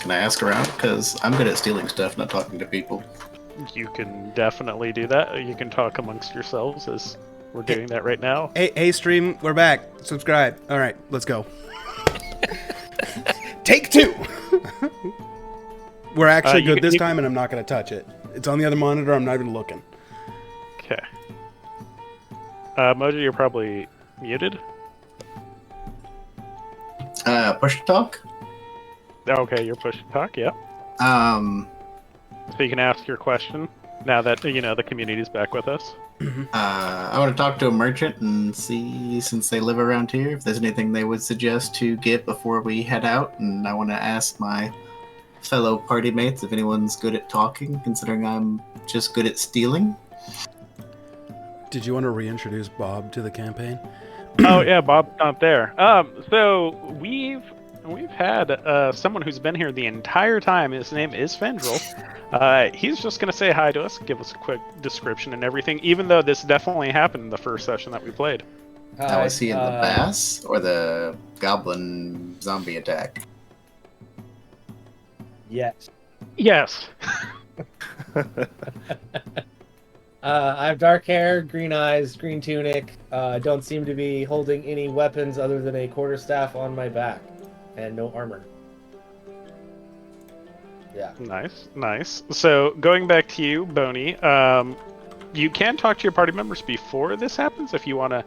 Can I ask around? Because I'm good at stealing stuff, not talking to people. You can definitely do that. You can talk amongst yourselves as we're doing that right now. Hey, stream, we're back. Subscribe. All right, let's go. Take 2. We're actually good this time, and I'm not going to touch it. It's on the other monitor. I'm not even looking. Okay. Mojo, you're probably muted. Push to talk? Okay, you're push to talk, yeah. So you can ask your question now that, the community's back with us. I want to talk to a merchant and see, since they live around here, if there's anything they would suggest to get before we head out. And I want to ask my fellow party mates if anyone's good at talking, considering I'm just good at stealing. Did you want to reintroduce Bob to the campaign? Oh yeah, Bob's not there. So we've had someone who's been here the entire time. His name is Fendril. He's just gonna say hi to us, give us a quick description and everything. Even though this definitely happened in the first session that we played. Now, was he in the bass or the goblin zombie attack? Yes. Yes. I have dark hair, green eyes, green tunic. Don't seem to be holding any weapons other than a quarterstaff on my back, and no armor. Yeah. Nice. So going back to you, Boney, you can talk to your party members before this happens if you want to,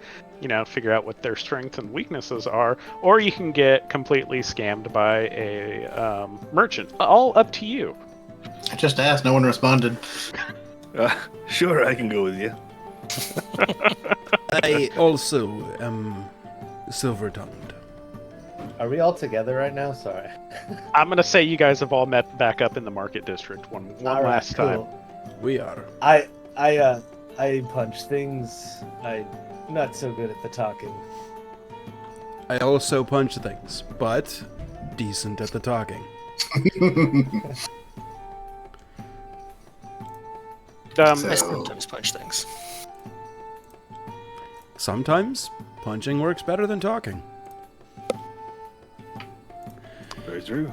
figure out what their strengths and weaknesses are, or you can get completely scammed by a merchant. All up to you. I just asked, no one responded. Sure, I can go with you. I also am silver-tongued. Are we all together right now? Sorry. I'm gonna say you guys have all met back up in the market district one last time. We are. I punch things. I'm not so good at the talking. I also punch things, but decent at the talking. I sometimes punch things. Sometimes punching works better than talking. Very true.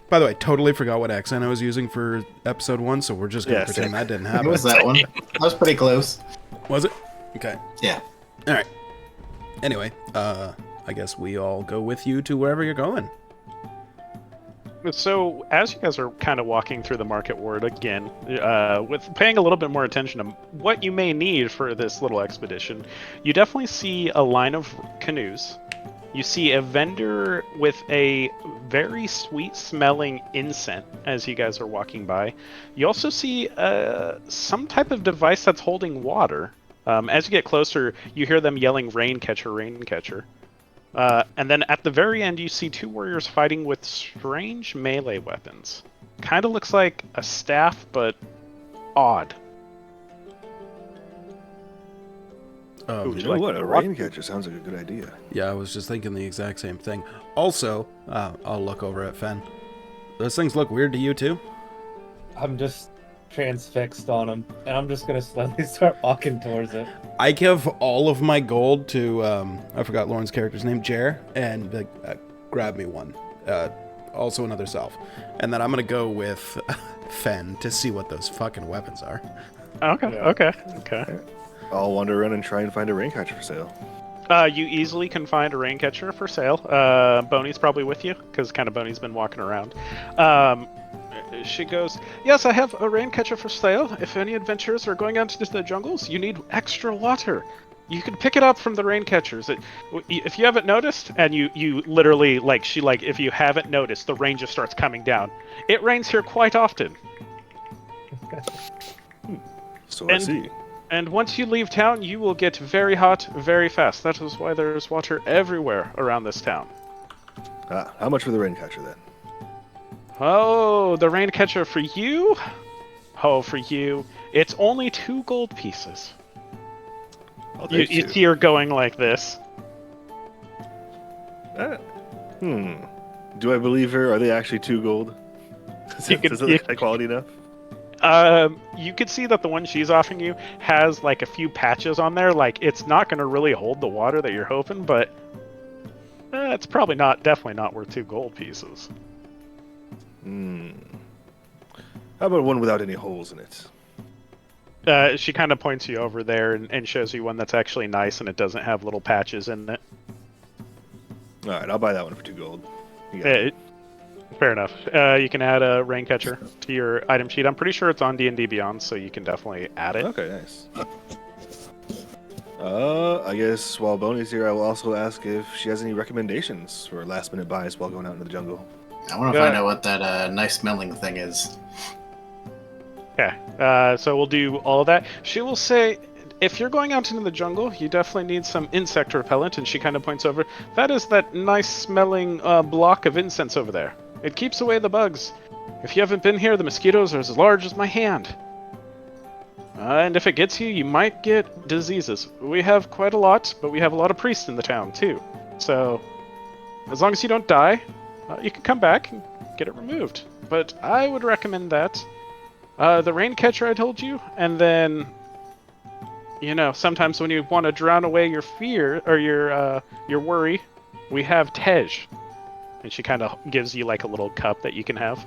By the way, totally forgot what accent I was using for episode 1, so we're just going to pretend that didn't happen. What was that one? That was pretty close. Was it? Okay. Yeah. All right. Anyway, I guess we all go with you to wherever you're going. So, as you guys are kind of walking through the market ward again, with paying a little bit more attention to what you may need for this little expedition, you definitely see a line of canoes. You see a vendor with a very sweet-smelling incense as you guys are walking by. You also see some type of device that's holding water. As you get closer, you hear them yelling, "Rain catcher, rain catcher." And then at the very end, you see 2 warriors fighting with strange melee weapons. Kind of looks like a staff, but odd. You know what? A rain catcher sounds like a good idea. Yeah, I was just thinking the exact same thing. Also, I'll look over at Fen. Those things look weird to you, too? I'm just transfixed on him, and I'm just going to slowly start walking towards it. I give all of my gold to, I forgot Lauren's character's name, Jer, and grab me one. Also another self. And then I'm going to go with Fen to see what those fucking weapons are. Okay. I'll wander around and try and find a rain catcher for sale. You easily can find a rain catcher for sale. Boney's probably with you, because kind of Boney's been walking around. She goes, "Yes, I have a rain catcher for sale. If any adventurers are going out into the jungles, you need extra water. You can pick it up from the rain catchers. If you haven't noticed," and you literally, if you haven't noticed, the rain just starts coming down. It rains here quite often. So I see. And once you leave town, you will get very hot very fast. That is why there's water everywhere around this town. How much for the rain catcher then? Oh, the rain catcher for you? Oh, for you, it's only 2 gold pieces. You see her going like this. Do I believe her? Are they actually 2 gold? Does it look high quality enough? You could see that the one she's offering you has like a few patches on there. Like, it's not going to really hold the water that you're hoping, but it's definitely not worth 2 gold pieces. How about one without any holes in it? She kind of points you over there and shows you one that's actually nice and it doesn't have little patches in it. All right, I'll buy that one for 2 gold. You got it. Fair enough. You can add a rain catcher to your item sheet. I'm pretty sure it's on D&D Beyond, so you can definitely add it. Okay, nice. I guess while Boney's here, I will also ask if she has any recommendations for last-minute buys while going out into the jungle. I want to find out what that nice smelling thing is. Okay, so we'll do all of that. She will say, if you're going out into the jungle, you definitely need some insect repellent, and she kind of points over. That is that nice smelling block of incense over there. It keeps away the bugs. If you haven't been here, the mosquitoes are as large as my hand. And if it gets you, you might get diseases. We have quite a lot, but we have a lot of priests in the town, too. So, as long as you don't die, you can come back and get it removed. But I would recommend that. The rain catcher I told you, and then, you know, sometimes when you want to drown away your fear or your worry, we have Tej, and she kind of gives you like a little cup that you can have.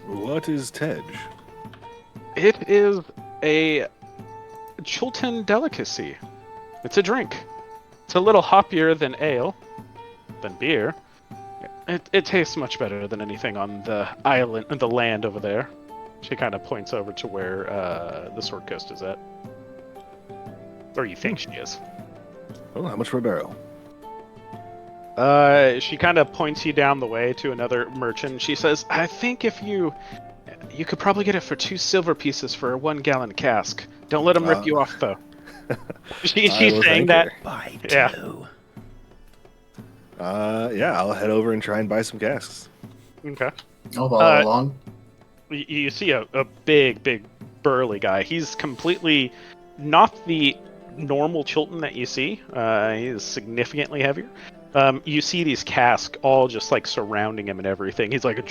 What is Tej? It is a Chultan delicacy. It's a drink. It's a little hoppier than ale, than beer. It tastes much better than anything on the island, the land over there. She kind of points over to where the Sword Coast is at. Or you think she is. Oh, how much for a barrel? She kind of points you down the way to another merchant. She says, I think if you could probably get it for 2 silver pieces for a 1-gallon cask. Don't let them rip you off, though. She's saying that. Buy 2. Yeah. Yeah, I'll head over and try and buy some casks. Okay. I'll follow along. You see a big, burly guy. He's completely not the normal Chilton that you see. He is significantly heavier. You see these casks all just like surrounding him and everything. He's like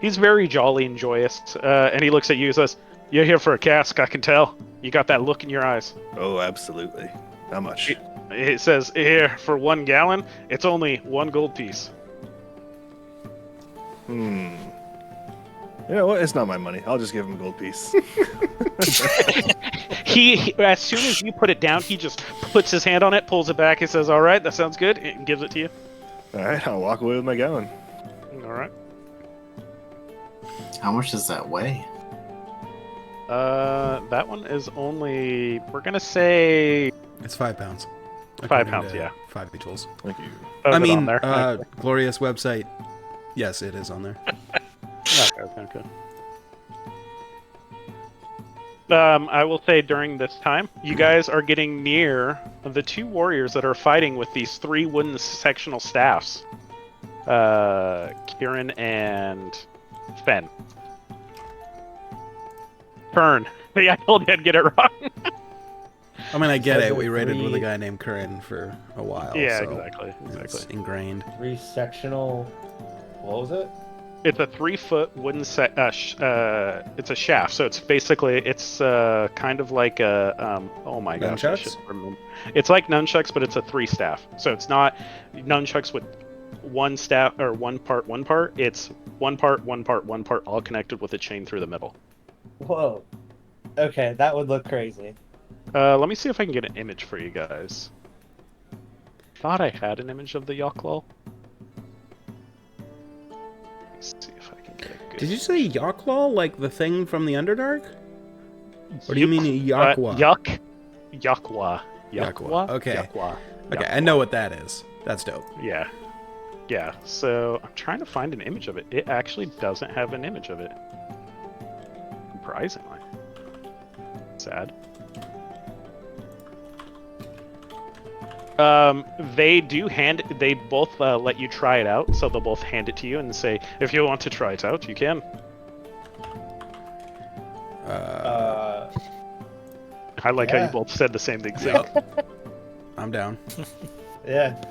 he's very jolly and joyous. And he looks at you and says, "You're here for a cask, I can tell. You got that look in your eyes." Oh, absolutely. How much? It says here for 1 gallon. It's only 1 gold piece. You know what? It's not my money. I'll just give him a gold piece. He as soon as you put it down, he just puts his hand on it, pulls it back, and says, "All right, that sounds good," and gives it to you. All right, I'll walk away with my gallon. All right. How much does that weigh? That one is only, we're gonna say It's 5 pounds. 5 pounds. Yeah. 5 tools. Thank you. Those I are mean, on there. Glorious website. Yes, it is on there. Okay. I will say during this time, you guys are getting near the 2 warriors that are fighting with these 3 wooden sectional staffs. Kieran and Fen. Fern. Yeah, I told you I'd get it wrong. I mean, I get Says it. We they're raided with a 3 guy named Curran for a while. Yeah, so exactly. It's ingrained. 3 sectional. What was it? It's a 3-foot wooden it's a shaft, so it's basically kind of like a oh my gosh, I Nunchucks? should remember. It's like nunchucks, but it's a 3 staff. So it's not nunchucks with 1 staff or 1 part. It's 1 part, all connected with a chain through the middle. Whoa. Okay, that would look crazy. Let me see if I can get an image for you guys. Thought I had an image of the Yoklol. Let's see if I can get a good. Did you say Yoklol, like the thing from the Underdark? Or do you mean Yakwa? Yakwa. Yakwa, okay. Yakwa. Okay, I know what that is. That's dope. Yeah. Yeah, so I'm trying to find an image of it. It actually doesn't have an image of it. Surprisingly. Sad. They both let you try it out, so they'll both hand it to you and say, if you want to try it out, you can. I like how you both said the same thing. I'm down. Yeah.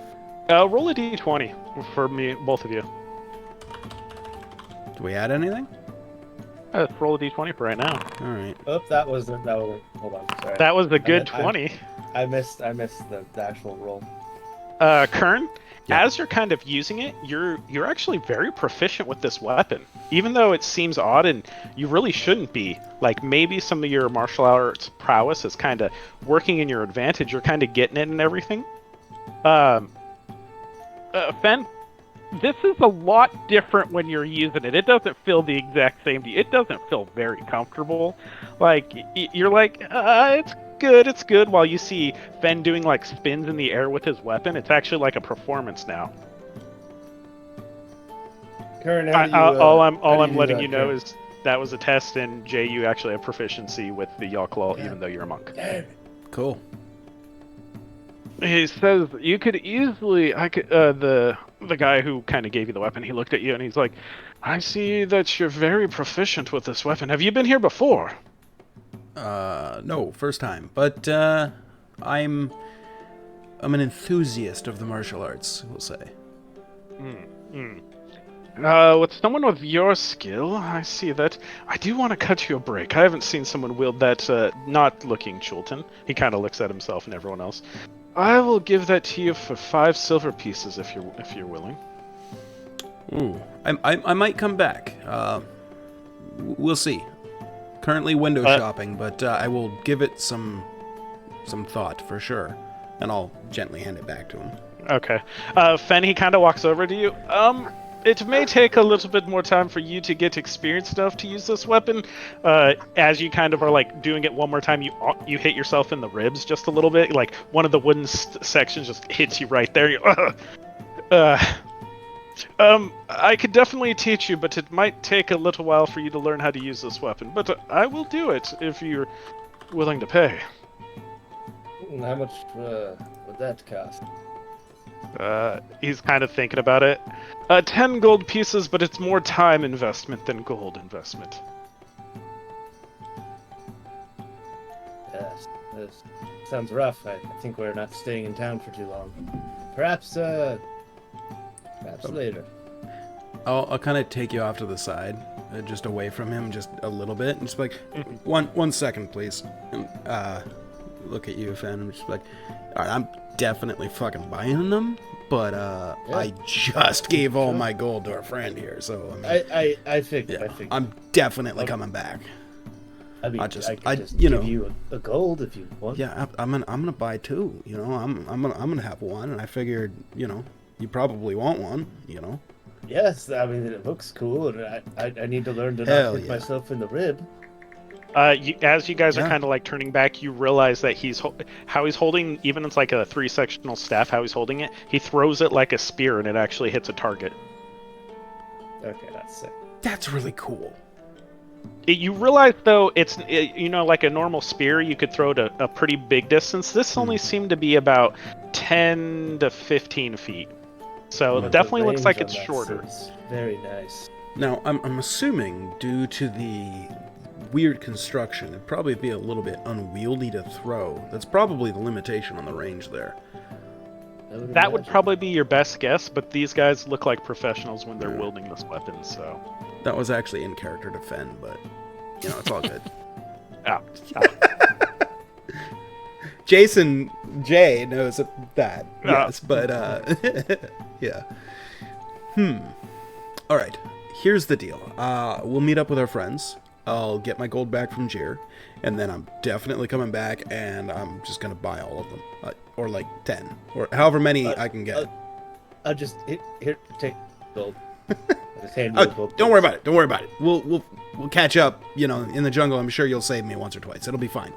Roll a d20 for me, both of you. Do we add anything? Roll a d20 for right now. All right. Oh, that was hold on. Sorry. That was a good 20. I missed the actual roll. Kern, Yeah. as you're kind of using it, you're actually very proficient with this weapon. Even though it seems odd and you really shouldn't be. Like maybe some of your martial arts prowess is kind of working in your advantage. You're kind of getting it and everything. Fen, this is a lot different when you're using it. It doesn't feel the exact same to you. It doesn't feel very comfortable. Like, you're like, it's good, while you see Fen doing, like, spins in the air with his weapon. It's actually like a performance now. Karen, how do you, all how do I'm do letting that, you know Karen? is that was a test, and Jay, you actually have proficiency with the Yalklaw, even though you're a monk. Damn it. Cool. He says you could easily. The guy who kind of gave you the weapon. He looked at you and he's like, "I see that you're very proficient with this weapon. Have you been here before?" No, first time. But I'm an enthusiast of the martial arts, we'll say. With someone with your skill, I see that. I do want to cut you a break. I haven't seen someone wield that. Not looking Chulton. He kind of looks at himself and everyone else. I will give that to you for 5 silver pieces if you're willing. Ooh, I might come back. We'll see. Currently window shopping, but I will give it some thought for sure, and I'll gently hand it back to him. Okay. Fen, he kind of walks over to you. It may take a little bit more time for you to get experienced enough to use this weapon. As you kind of are like doing it one more time, you hit yourself in the ribs just a little bit. Like one of the wooden sections just hits you right there. I could definitely teach you, but it might take a little while for you to learn how to use this weapon. But I will do it if you're willing to pay. How much would that cost? He's kind of thinking about it. 10 gold pieces, but it's more time investment than gold investment. Yes, this sounds rough. I think we're not staying in town for too long. Perhaps later. I'll kind of take you off to the side, just away from him, just a little bit, and just like, one second, please. And, look at you, Fen. I'm just like, all right, I'm definitely fucking buying them, but I just gave all my gold to our friend here, so I mean, I figured. yeah, I figured. I'm definitely coming back. I mean, I I just- could I- just you give know. you a gold if you want. Yeah, I'm gonna buy 2. You know, I'm gonna have one, and I figured, you know, you probably want one. You know. Yes, I mean it looks cool, and I need to learn to Hell not hit yeah. myself in the rib. As you guys are Yeah. kind of like turning back, you realize that how he's holding, even it's like a 3-sectional staff, how he's holding it, he throws it like a spear and it actually hits a target. Okay, that's sick. That's really cool. You realize though, you know, like a normal spear, you could throw it a pretty big distance. This only seemed to be about 10 to 15 feet. So But it the definitely looks range like on it's that shorter. seems very nice. Now, I'm assuming due to the weird construction, it'd probably be a little bit unwieldy to throw. That's probably the limitation on the range there. That would probably be your best guess, but these guys look like professionals when they're wielding this weapon, so... That was actually in character to Fen, but you know, it's all good. Ah. Jason J knows that, Ah. yes, but yeah. All right, here's the deal. We'll meet up with our friends. I'll get my gold back from Jir, and then I'm definitely coming back, and I'm just gonna buy all of them, or like 10, or however many I can get. I'll just here take gold. I'll just hand you the gold. Don't worry about it. Don't worry about it. We'll catch up. You know, in the jungle. I'm sure you'll save me once or twice. It'll be fine.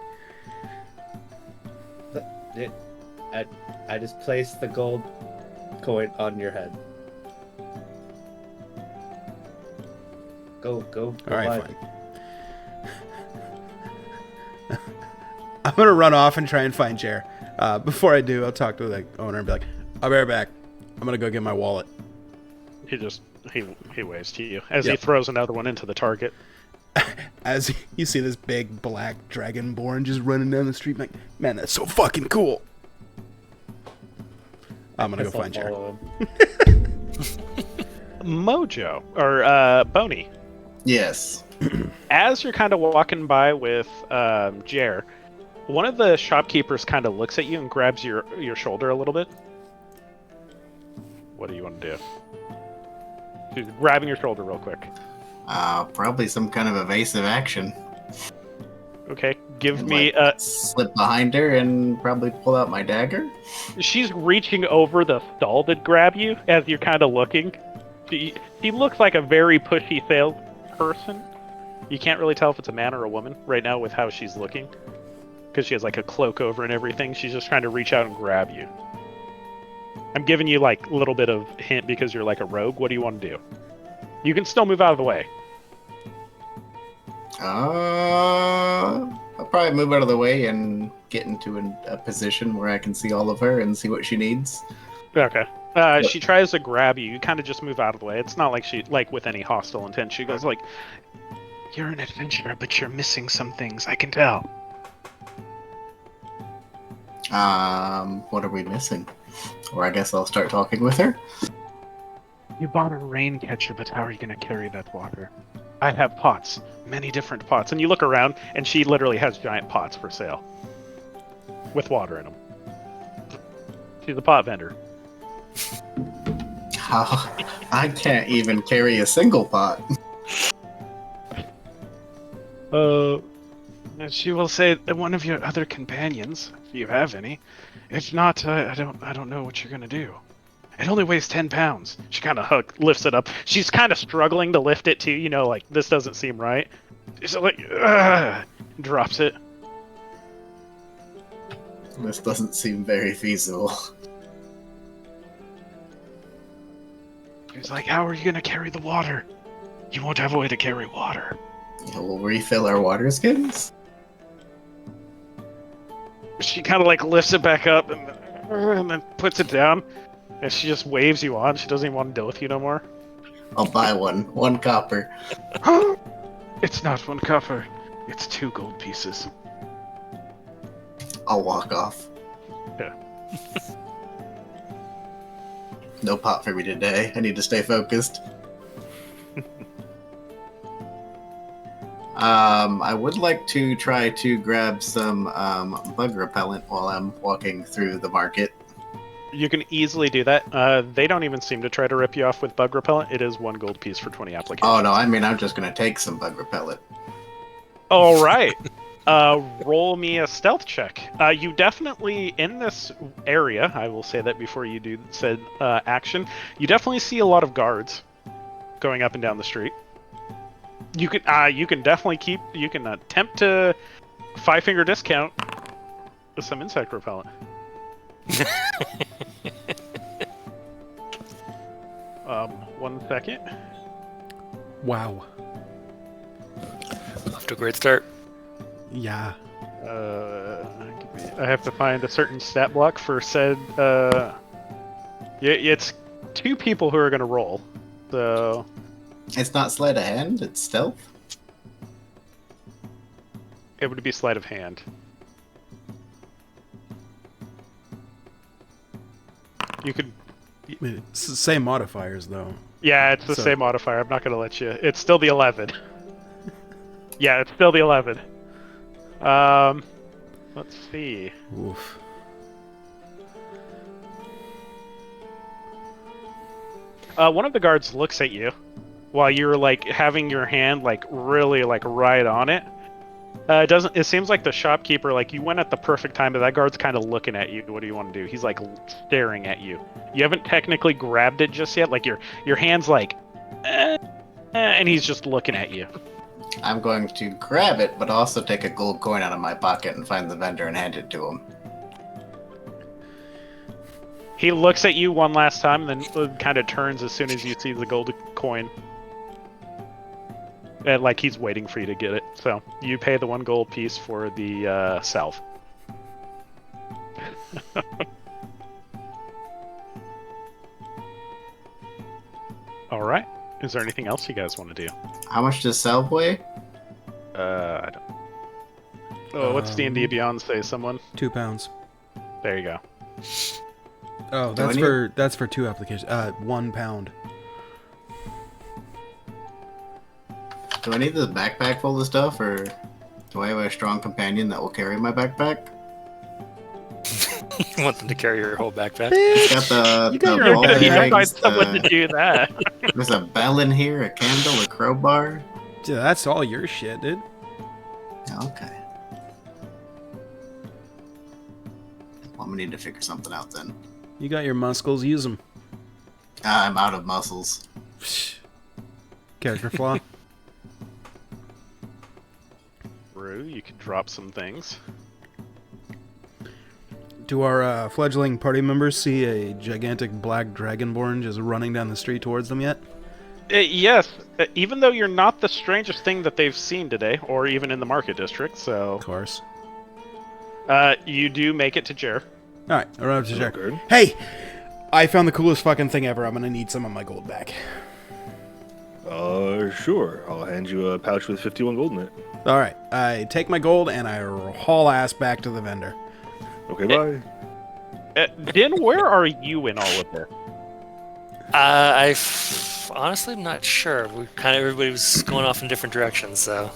I just placed the gold coin on your head. Go. All right, buy fine. I'm gonna run off and try and find Jer. Before I do, I'll talk to the owner and be like, "I'll be right back. I'm gonna go get my wallet." He waves to you as Yep. he throws another one into the target. As you see this big black dragonborn just running down the street, I'm like, man, that's so fucking cool. I'm gonna go Guess I'll find Jer. follow him. Mojo, or Boney, Yes. as you're kind of walking by with Jer, one of the shopkeepers kind of looks at you and grabs your shoulder a little bit. What do you want to do? She's grabbing your shoulder real quick. Probably some kind of evasive action. Okay, give And, me like, slip behind her and probably pull out my dagger. She's reaching over the stall to grab you as you're kind of looking. She looks like a very pushy salesperson. You can't really tell if it's a man or a woman right now with how she's looking. Because she has like a cloak over and everything. She's just trying to reach out and grab you. I'm giving you like a little bit of hint because you're like a rogue. What do you want to do? You can still move out of the way. I'll probably move out of the way and get into a position where I can see all of her and see what she needs. Okay. She tries to grab you. You kind of just move out of the way. It's not like she, like with any hostile intent. She goes like, "You're an adventurer, but you're missing some things. I can tell." What are we missing? Or I guess I'll start talking with her. You bought a rain catcher, but how are you going to carry that water? I have pots, many different pots. And you look around, and she literally has giant pots for sale. With water in them. She's a pot vendor. How? I can't even carry a single pot. She will say that one of your other companions, if you have any. If not, I don't know what you're going to do. It only weighs 10 pounds. She kind of lifts it up. She's kind of struggling to lift it too, like, this doesn't seem right. She's like, drops it. This doesn't seem very feasible. She's like, how are you going to carry the water? You won't have a way to carry water. Yeah, we'll refill our water skins. She kind of like lifts it back up and then puts it down. And she just waves you on. She doesn't even want to deal with you no more. I'll buy one. 1 copper. It's not 1 copper. It's 2 gold pieces. I'll walk off. Yeah. No pot for me today. I need to stay focused. I would like to try to grab some bug repellent while I'm walking through the market. You can easily do that. They don't even seem to try to rip you off with bug repellent. It is 1 gold piece for 20 applications. Oh no, I mean I'm just gonna take some bug repellent. All right. Roll me a stealth check. You definitely, in this area, I will say that before you do said action, you definitely see a lot of guards going up and down the street. You can definitely you can attempt to 5-finger discount with some insect repellent. 1 second. Wow. Off to a great start. Yeah. I have to find a certain stat block for said. It's 2 people who are going to roll. So It's not sleight of hand, it's stealth. it would be sleight of hand. You could. It's the same modifiers, though. Yeah, it's the same modifier. I'm not going to let you. It's still the 11. Yeah, it's still the 11. Let's see. Oof. One of the guards looks at you while you're like having your hand like really like right on it. It seems like the shopkeeper, like you went at the perfect time, but that guard's kind of looking at you. What do you want to do? He's like staring at you. You haven't technically grabbed it just yet. Like your hand's like, and he's just looking at you. I'm going to grab it, but also take a gold coin out of my pocket and find the vendor and hand it to him. He looks at you one last time, and then kind of turns as soon as you see the gold coin. And, like, he's waiting for you to get it. So, you pay the 1 gold piece for the salve. Alright. Is there anything else you guys want to do? How much does salve weigh? I don't... Oh, what's D&D Beyond say, someone? 2 pounds. There you go. Oh, Do I that's for 2 applications. 1 pound. Do I need this backpack full of stuff, or do I have a strong companion that will carry my backpack? want them to carry your whole backpack. Got the, You got the your ball own You bags, can find someone to do that. There's a bell in here, a candle, a crowbar. Dude, that's all your shit, dude. Okay. Well, we need to figure something out then. You got your muscles, use them. I'm out of muscles. Character flaw. Rue, you could drop some things. Do our fledgling party members see a gigantic black dragonborn just running down the street towards them yet? Yes, even though you're not the strangest thing that they've seen today, or even in the market district, so... Of course. You do make it to Jer. Alright, I run up to Jack. Good. Hey! I found the coolest fucking thing ever. I'm gonna need some of my gold back. Sure. I'll hand you a pouch with 51 gold in it. Alright, I take my gold and I haul ass back to the vendor. Okay, bye. Din, where are you in all of this? Honestly, I'm not sure. Everybody was going off in different directions, so.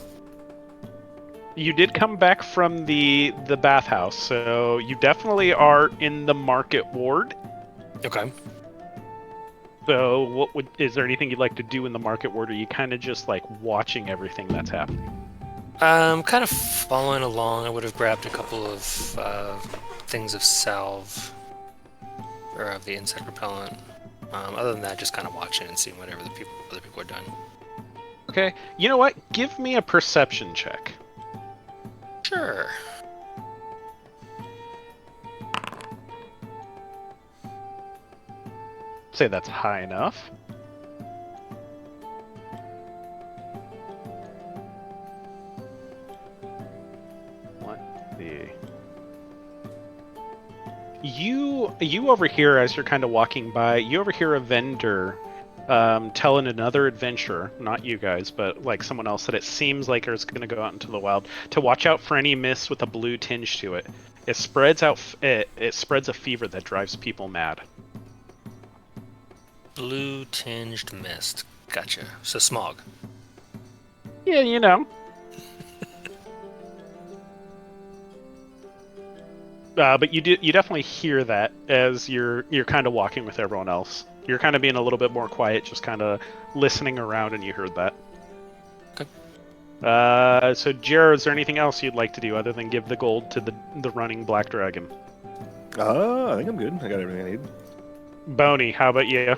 You did come back from the bathhouse, so you definitely are in the market ward. Okay. So, is there anything you'd like to do in the market ward, or are you kind of just like watching everything that's happening? Kind of following along. I would have grabbed a couple of things of salve, or of the insect repellent. Other than that, just kind of watching and seeing whatever other people are doing. Okay, you know what? Give me a perception check. Sure. Say that's high enough. Let's see. You overhear, as you're kind of walking by, you overhear a vendor telling another adventurer, not you guys, but like someone else, that it seems like it's going to go out into the wild, to watch out for any mist with a blue tinge to it. It spreads out. It spreads a fever that drives people mad. Blue tinged mist. Gotcha. So smog. Yeah, you know. But you definitely hear that as you're kind of walking with everyone else. You're kind of being a little bit more quiet, just kind of listening around, and you heard that. Okay. So, Jared, is there anything else you'd like to do other than give the gold to the running black dragon? I think I'm good. I got everything I need. Boney, how about you?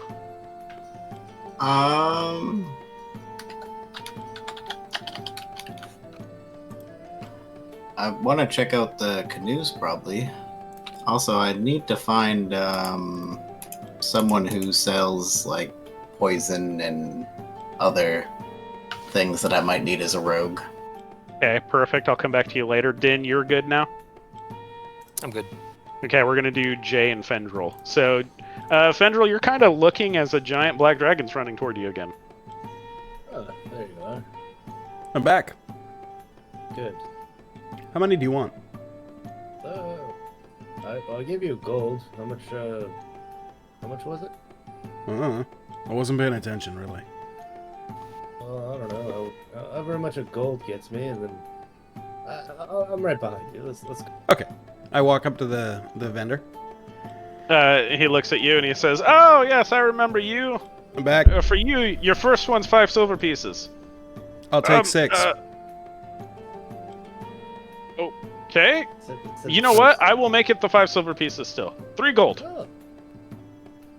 I want to check out the canoes, probably. Also, I need to find someone who sells like poison and other things that I might need as a rogue. Okay, perfect. I'll come back to you later. Din, you're good now? I'm good. Okay, we're going to do Jay and Fendril. So, Fendril, you're kind of looking as a giant black dragon's running toward you again. Oh, there you are. I'm back. Good. How many do you want? I'll give you gold. How much was it? I wasn't paying attention, really. Well, I don't know. However much a gold gets me, and then I'm right behind you. Let's go. Okay. I walk up to the vendor. He looks at you and he says, "Oh, yes, I remember you. I'm back. For you, your first one's 5 silver pieces." I'll take 6. Okay. You know what? I will make it the 5 silver pieces still. 3 gold. Oh,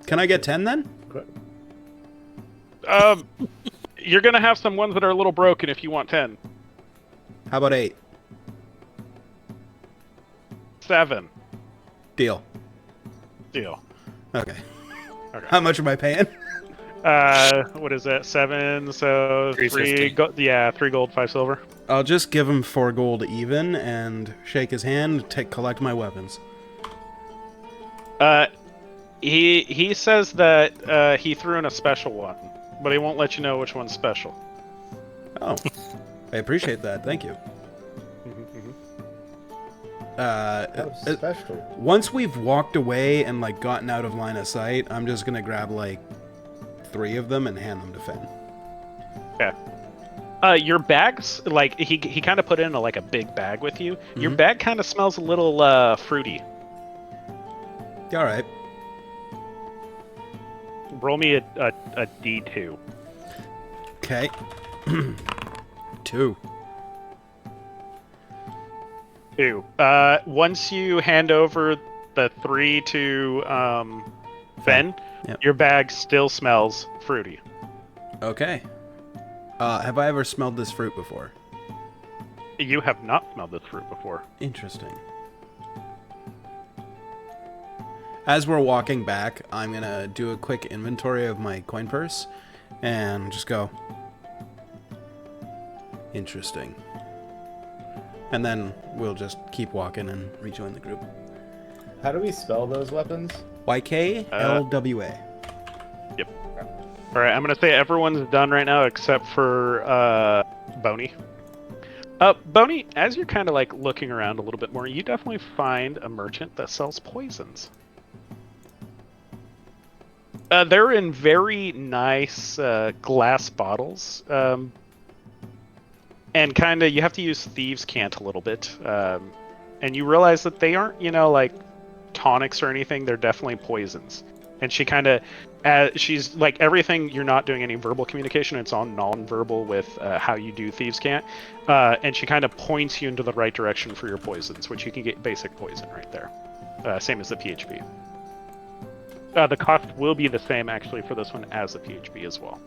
Can I get 10 then? great. You're gonna have some ones that are a little broken if you want 10. How about 8? 7. Deal. Deal. Okay. Okay. How much am I paying? What is that? 7. So 350. 3. Yeah, 3 gold, 5 silver. I'll just give him 4 gold even and shake his hand, collect my weapons. He says that he threw in a special one, but he won't let you know which one's special. Oh. I appreciate that. Thank you. Oh, special. Once we've walked away and like gotten out of line of sight, I'm just gonna grab like 3 of them and hand them to Fen. Okay. Your bags, like he kind of put in a big bag with you. Your bag kind of smells a little fruity. All right. Roll me a D2. Okay. 2. 2. Once you hand over the 3 to Ben, Yep. your bag still smells fruity. Okay. Have I ever smelled this fruit before? You have not smelled this fruit before. Interesting. As we're walking back, I'm gonna do a quick inventory of my coin purse and just go. Interesting. And then we'll just keep walking and rejoin the group. How do we spell those weapons? YKLWA. All right, I'm gonna say everyone's done right now except for Boney. Boney, as you're kind of like looking around a little bit more, you definitely find a merchant that sells poisons. They're in very nice glass bottles, and kind of you have to use thieves' cant a little bit, and you realize that they aren't, like tonics or anything. They're definitely poisons. And she kind of, she's like everything. You're not doing any verbal communication. It's all non-verbal with how you do thieves' cant, and she kind of points you into the right direction for your poisons, which you can get basic poison right there, same as the PHP. The cost will be the same actually for this one as the PHP as well.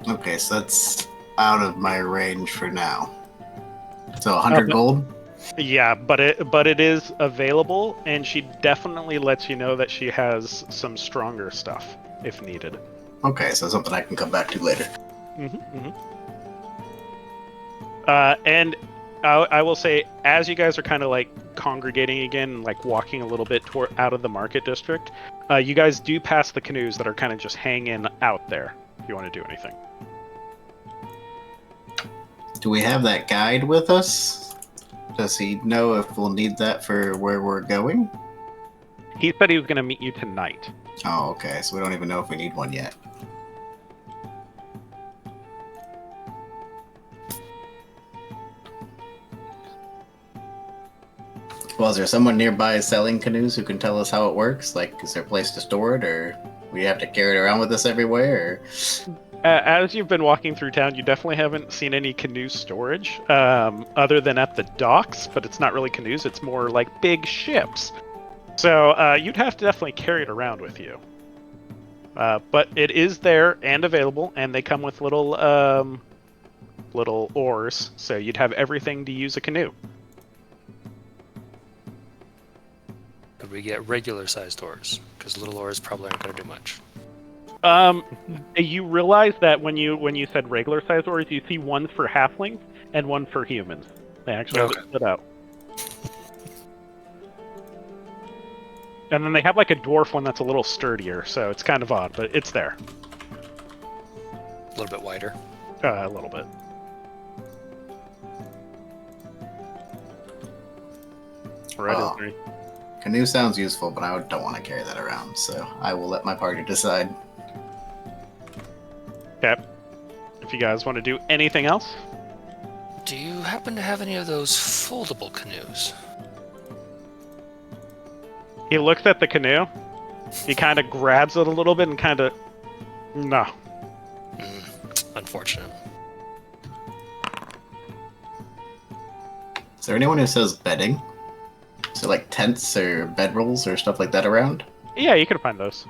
Okay, so that's out of my range for now. So 100 gold? Yeah, but it is available, and she definitely lets you know that she has some stronger stuff if needed. Okay, so something I can come back to later. And I will say, as you guys are kind of like congregating again, like walking a little bit out of the market district, you guys do pass the canoes that are kind of just hanging out there. If you want to do anything. Do we have that guide with us? Does he know if we'll need that for where we're going? He said he was going to meet you tonight. Oh, okay, so we don't even know if we need one yet. Well, is there someone nearby selling canoes who can tell us how it works? Like, is there a place to store it, or we have to carry it around with us everywhere? Or... As you've been walking through town, you definitely haven't seen any canoe storage, other than at the docks, but it's not really canoes, it's more like big ships. So you'd have to definitely carry it around with you. But it is there and available, and they come with little oars, so you'd have everything to use a canoe. Could we get regular sized oars? Because little oars probably aren't going to do much. You realize that when you said regular sized oars, you see one for halflings and one for humans. They actually have it split out. And then they have like a dwarf one that's a little sturdier, so it's kind of odd, but it's there. A little bit wider. A little bit. Right. Oh. Canoe sounds useful, but I don't want to carry that around, so I will let my party decide. Okay. If you guys want to do anything else? Do you happen to have any of those foldable canoes? He looks at the canoe. He kind of grabs it a little bit and kind of... No. Unfortunate. Is there anyone who sells bedding? So like tents or bedrolls or stuff like that around? Yeah, you can find those.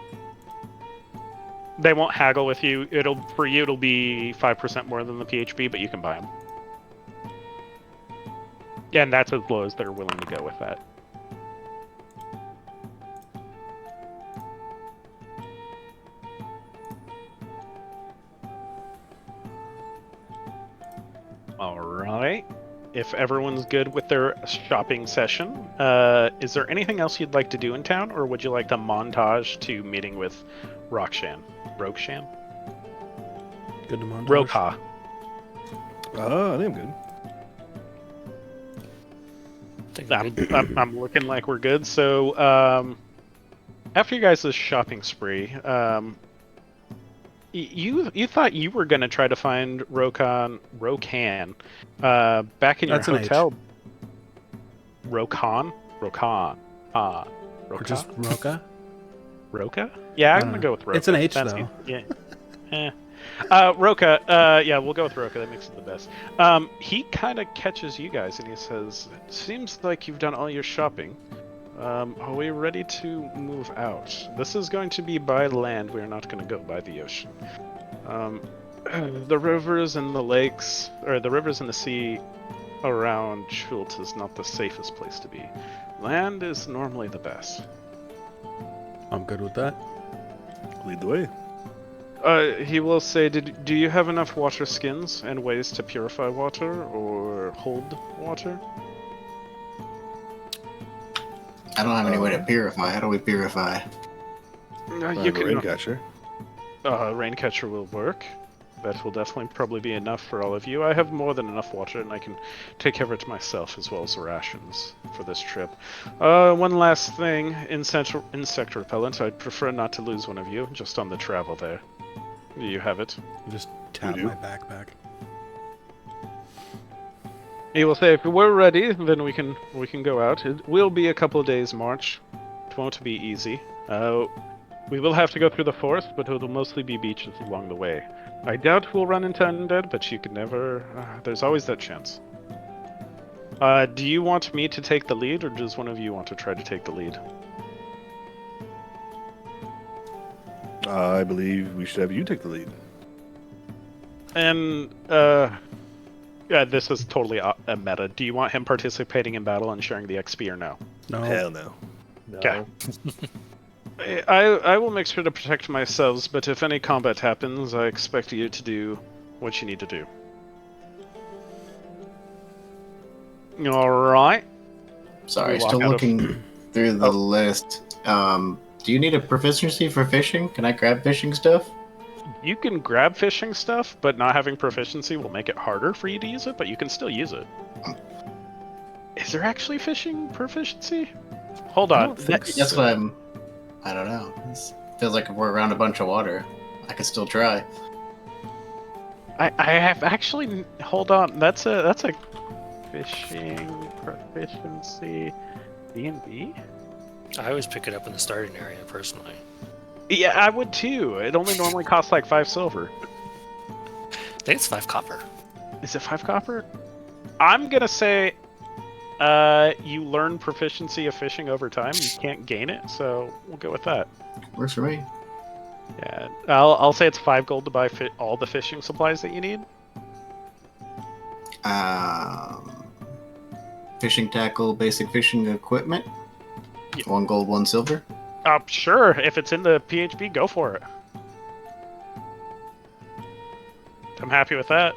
They won't haggle with you. For you, it'll be 5% more than the PHP, but you can buy them. Yeah, and that's as low as they're willing to go with that. All right. If everyone's good with their shopping session, is there anything else you'd like to do in town, or would you like to montage to meeting with Rokshan? Good to montage. Roka. I think I'm good. I'm looking like we're good. So, after you guys' shopping spree, you thought you were gonna try to find Rokan, back in your That's an hotel. Rokan. Or Roka? just Roka? Roka? Yeah, I'm don't gonna know. go with Roka. It's an H, That's though. Yeah. Roka. Yeah, we'll go with Roka. That makes it the best. He kind of catches you guys, and he says, "It seems like you've done all your shopping. Are we ready to move out? This is going to be by land. We are not going to go by the ocean. The rivers and the lakes, or the rivers and the sea around Chult is not the safest place to be. Land is normally the best." I'm good with that. Lead the way. He will say, do you have enough water skins and ways to purify water or hold water? I don't have any way to purify. How do we purify? You can. Raincatcher. Raincatcher will work. That will definitely probably be enough for all of you. I have more than enough water, and I can take care of it myself as well as rations for this trip. One last thing, insect repellent. I'd prefer not to lose one of you just on the travel there. You have it. Just tap do. my backpack. He will say, if we're ready, then we can go out. It will be a couple of days march. It won't be easy. We will have to go through the forest, but it will mostly be beaches along the way. I doubt we'll run into undead, but you can never... there's always that chance. Do you want me to take the lead, or does one of you want to try to take the lead? I believe we should have you take the lead. And, yeah, this is totally a meta. Do you want him participating in battle and sharing the XP or no? No. Hell no. No. Okay. I will make sure to protect myself, but if any combat happens, I expect you to do what you need to do. Alright. Sorry, We walk still out of- looking through the list. Do you need a proficiency for fishing? Can I grab fishing stuff? You can grab fishing stuff, but not having proficiency will make it harder for you to use it, but you can still use it. Is there actually fishing proficiency? Hold on. That's what I'm... I don't know. It feels like if we're around a bunch of water, I could still try. I have actually... Hold on. That's a fishing proficiency D&D? I always pick it up in the starting area, personally. Yeah, I would too. It only normally costs like 5 silver. I think it's 5 copper. Is it 5 copper? I'm gonna say you learn proficiency of fishing over time. You can't gain it, so we'll go with that. Works for me. Yeah, I'll say it's 5 gold to buy all the fishing supplies that you need. Fishing tackle, basic fishing equipment. Yeah. 1 gold, 1 silver. Sure. If it's in the PHB, go for it. I'm happy with that.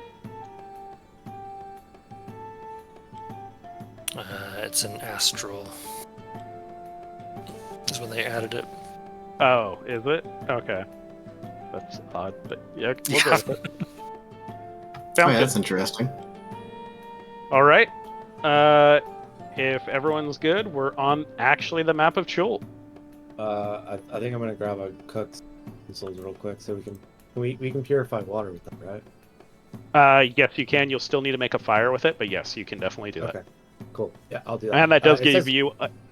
It's an astral. Is when they added it. Oh, is it? Okay. That's odd, but yeah, we'll go with it. Oh, Sounds yeah, that's good. interesting. All right. If everyone's good, we're on actually the map of Chult. I think I'm gonna grab a cook's utensils real quick so we can purify water with them, right? Yes, you can. You'll still need to make a fire with it, but yes, you can definitely do that. Okay, cool. Yeah, I'll do that. And that does It give says- you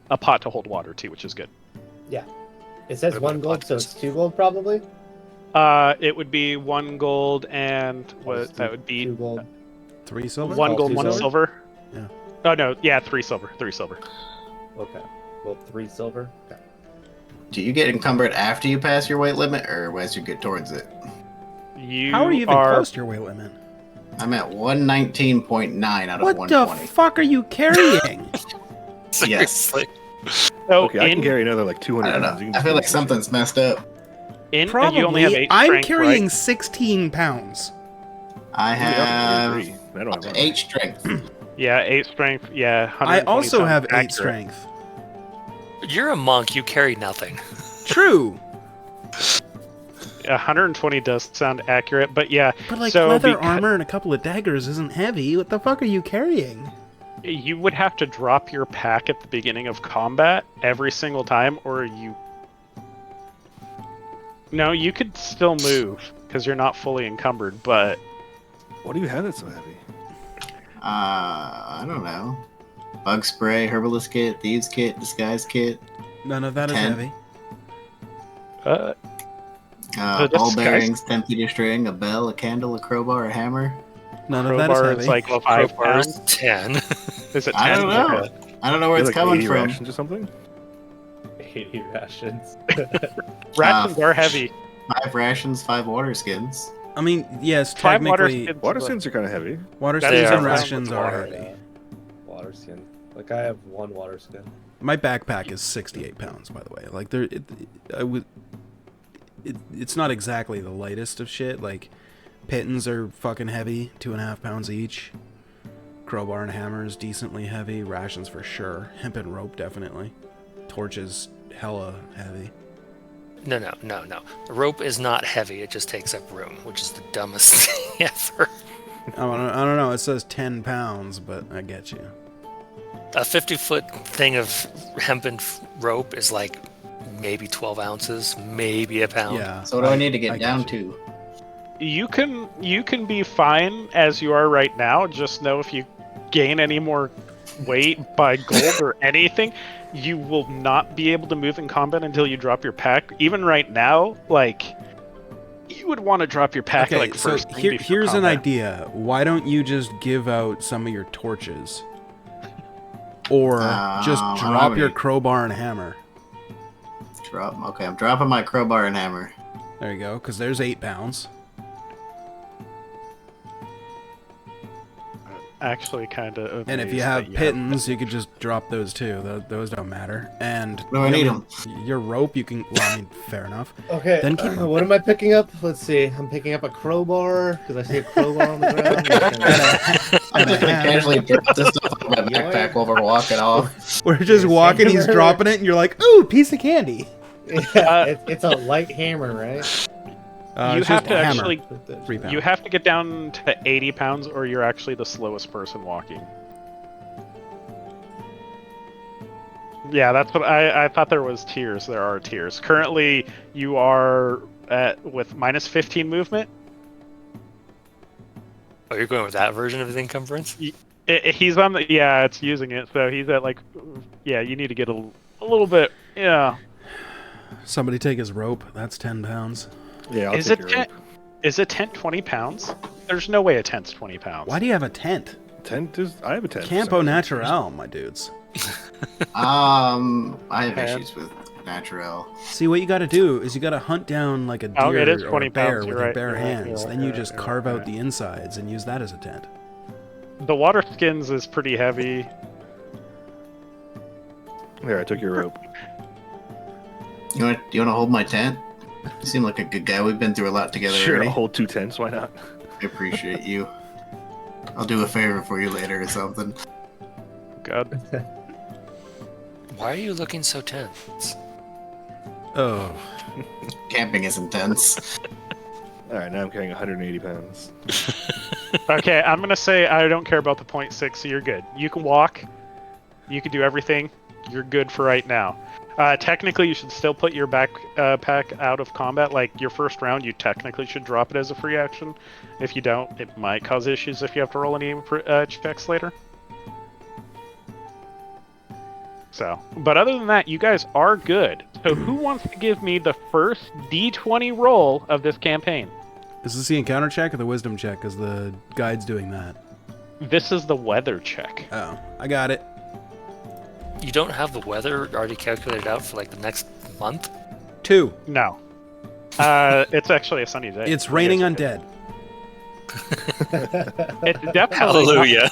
a pot to hold water too, which is good. It says What 1 about gold, so pots? it's 2 gold probably. It would be 1 gold and what Just that would be 2 gold. 3 silver? 1 Oh, gold, 2 1 silver? silver. Yeah. Oh no, yeah, 3 silver, 3 silver. Okay. Well, 3 silver. Okay. Do you get encumbered after you pass your weight limit, or as you get towards it? How are you even close to your weight limit? I'm at 119.9 out of What the 120. fuck are you carrying? Seriously. So Okay, I can in, carry another like 200 I don't pounds. You know. can I feel like just- something's messed up. you Probably. only have 8 I'm strength, carrying right? 16 pounds. I Yeah, have 33. I don't have 8 strength. Yeah, 8 strength. Yeah, I 120 also sounds have 8 accurate. strength. You're a monk. You carry nothing. True. 120 does sound accurate, but yeah. But like so leather beca- armor and a couple of daggers isn't heavy. What the fuck are you carrying? You would have to drop your pack at the beginning of combat every single time, or you... No, you could still move, because you're not fully encumbered, but... What do you have that's so heavy? I don't know. bug spray, herbalist kit, thieves kit, disguise kit, None of that is 10. heavy. The ball disguise- bearings, 10 feet of string, a bell, a candle, a crowbar, a hammer. None of that is Crowbar heavy. is like Well, 5 crowbar's pounds. 10. Is it 10? I don't know. Okay. I don't know where Is it's it like coming 80 from. rations or something? 80 rations. Rations are heavy. 5 rations, 5 water skins. I mean, yes, 5 water technically, skins. Water skins are kind of heavy. water That skins is and around rations with are water, heavy. Water skin. Like I have 1 water skin. My backpack is 68 pounds, by the way. Like it's not exactly the lightest of shit. Like pittons are fucking heavy, 2.5 pounds each. Crowbar and hammer is decently heavy. Rations for sure. Hemp and rope definitely. Torches hella heavy. No. The rope is not heavy. It just takes up room, which is the dumbest thing ever. I don't know. It says 10 pounds, but I get you. A 50-foot thing of hempen rope is like maybe 12 ounces, maybe a pound. Yeah. So what do I need to get I down get you. to? You can be fine as you are right now. Just know if you gain any more weight by gold or anything, you will not be able to move in combat until you drop your pack. Even right now, like you would want to drop your pack Okay, like so first. thing before here's an combat. idea. Why don't you just give out some of your torches? Or just I don't drop have your any. crowbar and hammer. Okay, I'm dropping my crowbar and hammer. There you go, because there's 8 pounds. Actually, kind of. And if you have pittons, you could just drop those too. Those don't matter. And do I need 'em? Your rope, you can. Well, I mean, fair enough. Okay, Then keep- what am I picking up? Let's see. I'm picking up a crowbar because I see a crowbar on the ground. I'm just gonna casually drop this stuff on my backpack while we're walking off. We're just walking. He's hammer. dropping it, and you're like, "Ooh, piece of candy." Yeah, it's a light hammer, right? You It's have just to a hammer. actually. 3 pounds. You have to get down to 80 pounds, or you're actually the slowest person walking. Yeah, that's what I thought there was tiers. There are tiers. Currently, you are with minus 15 movement. Oh, you're going with that version of the encumbrance? He's on the it's using it. So he's at like you need to get a little bit Somebody take his rope. That's 10 pounds. Yeah, I'll Is take it your rope. is a tent 20 pounds? There's no way a tent's 20 pounds. Why do you have a tent? Tent is. I have a tent. Campo Natural, my dudes. I have Okay. issues with natural. See, what you got to do is you got to hunt down like a Oh, deer it is or 20 a bear pounds, with you're your right, bare you're right, hands. you're Then right, you just you're carve right. out the insides and use that as a tent. The water skins is pretty heavy. Here, I took your rope. You want to hold my tent? You seem like a good guy. We've been through a lot together Sure, already. I'll hold 2 tents. Why not? I appreciate you. I'll do a favor for you later or something. God. Why are you looking so tense? Oh, Camping is intense. All right, now I'm carrying 180 pounds. Okay, I'm gonna say I don't care about the 0.6, so you're good. You can walk. You can do everything. You're good for right now. Technically, you should still put your backpack out of combat. Like your first round, you technically should drop it as a free action. If you don't, it might cause issues if you have to roll any checks later. So, but other than that, you guys are good. So who wants to give me the first D20 roll of this campaign? is this the encounter check or the wisdom check? Because the guide's doing that. This is the weather check. Oh, I got it. You don't have the weather already calculated out for like the next month? 2. No. It's actually a sunny day. It's You raining guys are undead. good. It's definitely Hallelujah.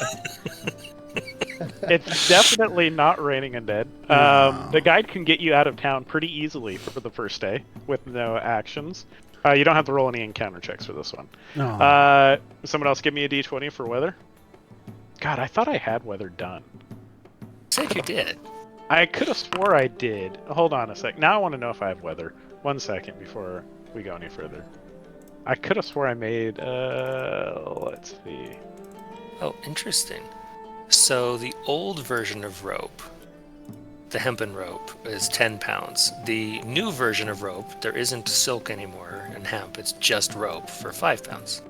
It's definitely not raining undead. Wow. The guide can get you out of town pretty easily for the first day with no actions. You don't have to roll any encounter checks for this one. No. Someone else give me a d20 for weather. God, I thought I had weather done. Said you did. I could have swore I did. Hold on a sec. Now I want to know if I have weather. 1 second before we go any further. I could have swore I made, let's see. Oh, interesting. So the old version of rope, the hempen rope, is 10 pounds. The new version of rope, there isn't silk anymore and hemp, it's just rope for 5 pounds.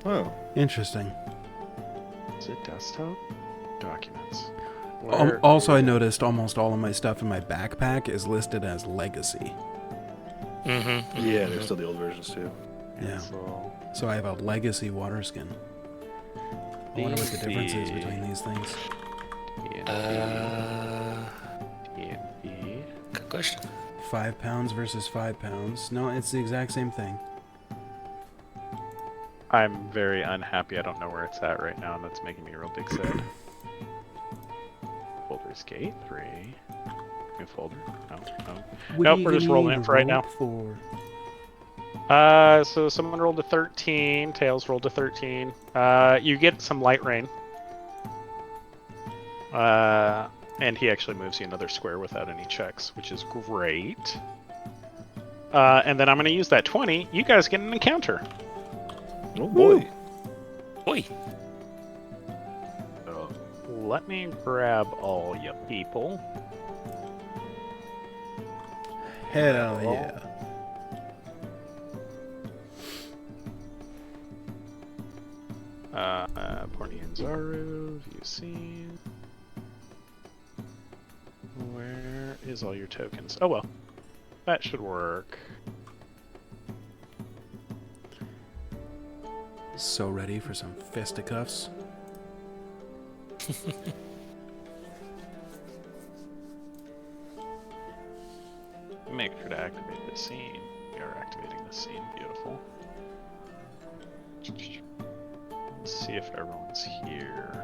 Oh, Interesting. Is it desktop? documents. Also, I noticed almost all of my stuff in my backpack is listed as legacy. Mm-hmm. Yeah, there's still the old versions too. Yeah. So, So I have a legacy water skin. I wonder what the difference is between these things. TNT. Good question. 5 pounds versus 5 pounds. No, it's the exact same thing. I'm very unhappy. I don't know where it's at right now, and that's making me real big sad. Folder's gate 3. New folder. No. Nope, we're just rolling it for right now. So someone rolled a 13. Tails rolled a 13. You get some light rain. And he actually moves you another square without any checks, which is great. And then I'm going to use that 20. You guys get an encounter. Oh boy. Oi. So let me grab all you people. Hell yeah. Porny and Zaru, view scene. Where is all your tokens? Oh well, that should work. So ready for some fisticuffs. Make sure to activate the scene. We are activating the scene. Beautiful. Let's see if everyone's here.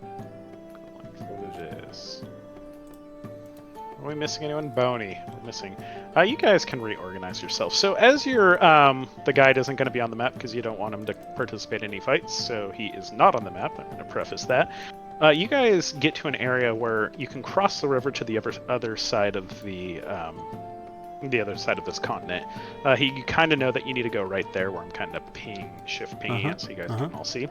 Going through this. Are we missing anyone? Boney. We're missing. You guys can reorganize yourself. So as you're, the guide isn't going to be on the map because you don't want him to participate in any fights, so he is not on the map. I'm going to preface that. You guys get to an area where you can cross the river to the other side of the other side of this continent. You kind of know that you need to go right there, where I'm kind of shift pinging it, so you guys can all see.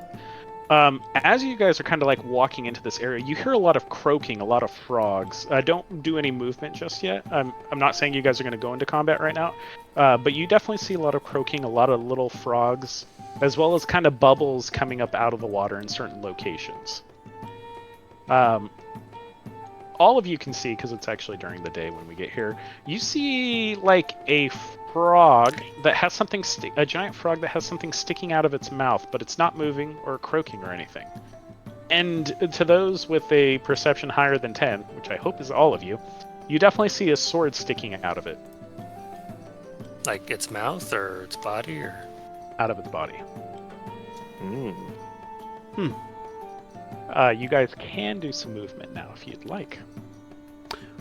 As you guys are kind of like walking into this area, you hear a lot of croaking, a lot of frogs. Don't do any movement just yet. I'm not saying you guys are going to go into combat right now, but you definitely see a lot of croaking, a lot of little frogs, as well as kind of bubbles coming up out of the water in certain locations. All of you can see, because it's actually during the day when we get here, you see like a frog that has something, a giant frog that has something sticking out of its mouth, but it's not moving or croaking or anything. And to those with a perception higher than 10, which I hope is all of you, you definitely see a sword sticking out of it. Like its mouth or its body or? Out of its body. Hmm. You guys can do some movement now if you'd like.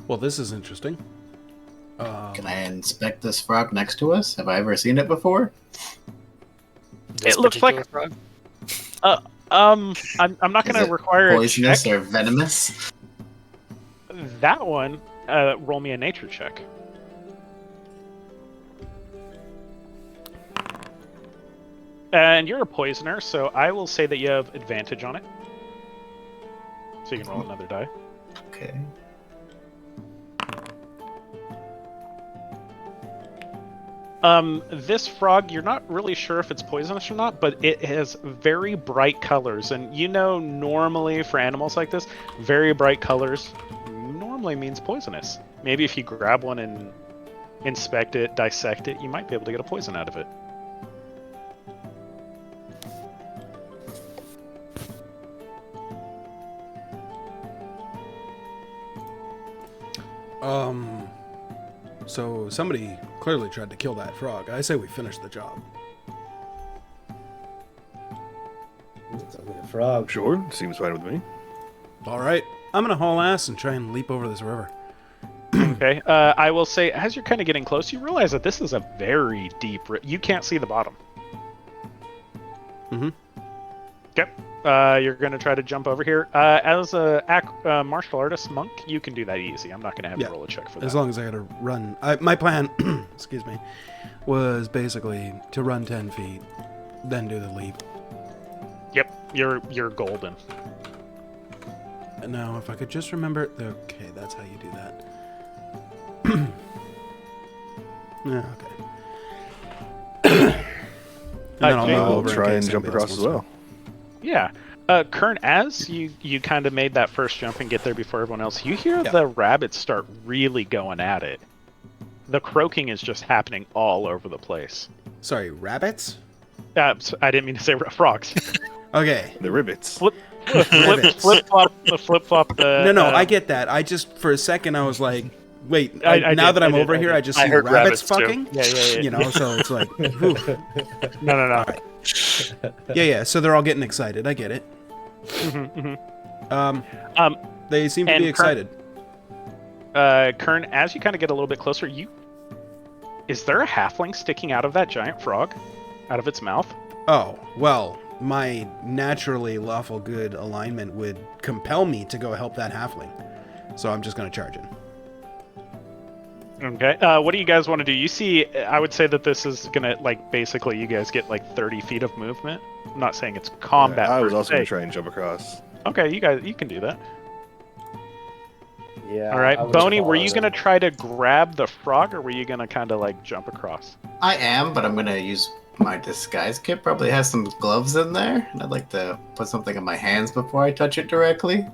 Well, this is interesting. Can I inspect this frog next to us? Have I ever seen it before? This It looks like- particular frog? I'm not going to require a poisonous check. or venomous? That one, roll me a nature check. And you're a poisoner, so I will say that you have advantage on it. So you can roll another die. Okay. This frog, you're not really sure if it's poisonous or not, but it has very bright colors. And you know, normally for animals like this, very bright colors normally means poisonous. Maybe if you grab one and inspect it, dissect it, you might be able to get a poison out of it. So somebody clearly tried to kill that frog. I say we finish the job. It's only a frog. Sure, seems fine with me. All right, I'm gonna haul ass and try and leap over this river. Okay, I will say, as you're kind of getting close, you realize that this is a very deep you can't see the bottom. Mm-hmm. Yep. You're going to try to jump over here. As a martial artist monk, you can do that easy. I'm not going to have you roll a check for that. As long as I gotta run. My plan, excuse me, was basically to run 10 feet, then do the leap. Yep, you're golden. And now, if I could just remember... Okay, that's how you do that. Yeah, okay. And then I'll Jake move will over in try case and jump anybody else across as wants well. Yeah. Kern, as you kind of made that first jump and get there before everyone else, you hear Yeah. the rabbits start really going at it. The croaking is just happening all over the place. Sorry, rabbits? I didn't mean to say frogs. Okay. The ribbits. Flip Rabbits. flop. No, I get that. I just, for a second, I was like, wait, I now did, that I'm I did, over I here, did. I just I see heard rabbits rabbits, too. fucking. Yeah. You know, so it's like, whew. No. Yeah, so they're all getting excited. I get it. Um, They seem to and be excited. Kern, as you kind of get a little bit closer, is there a halfling sticking out of that giant frog, out of its mouth? Oh, well, my naturally lawful good alignment would compel me to go help that halfling. So I'm just going to charge in. Okay. What do you guys want to do? You see, I would say that this is gonna basically you guys get 30 feet of movement. I'm not saying it's combat. I was per also se. going to try and jump across. Okay, you can do that. Yeah. All right, I would Boney, were follow you them. gonna try to grab the frog, or were you gonna kind of jump across? I am, but I'm gonna use my disguise kit. Probably has some gloves in there, and I'd like to put something in my hands before I touch it directly.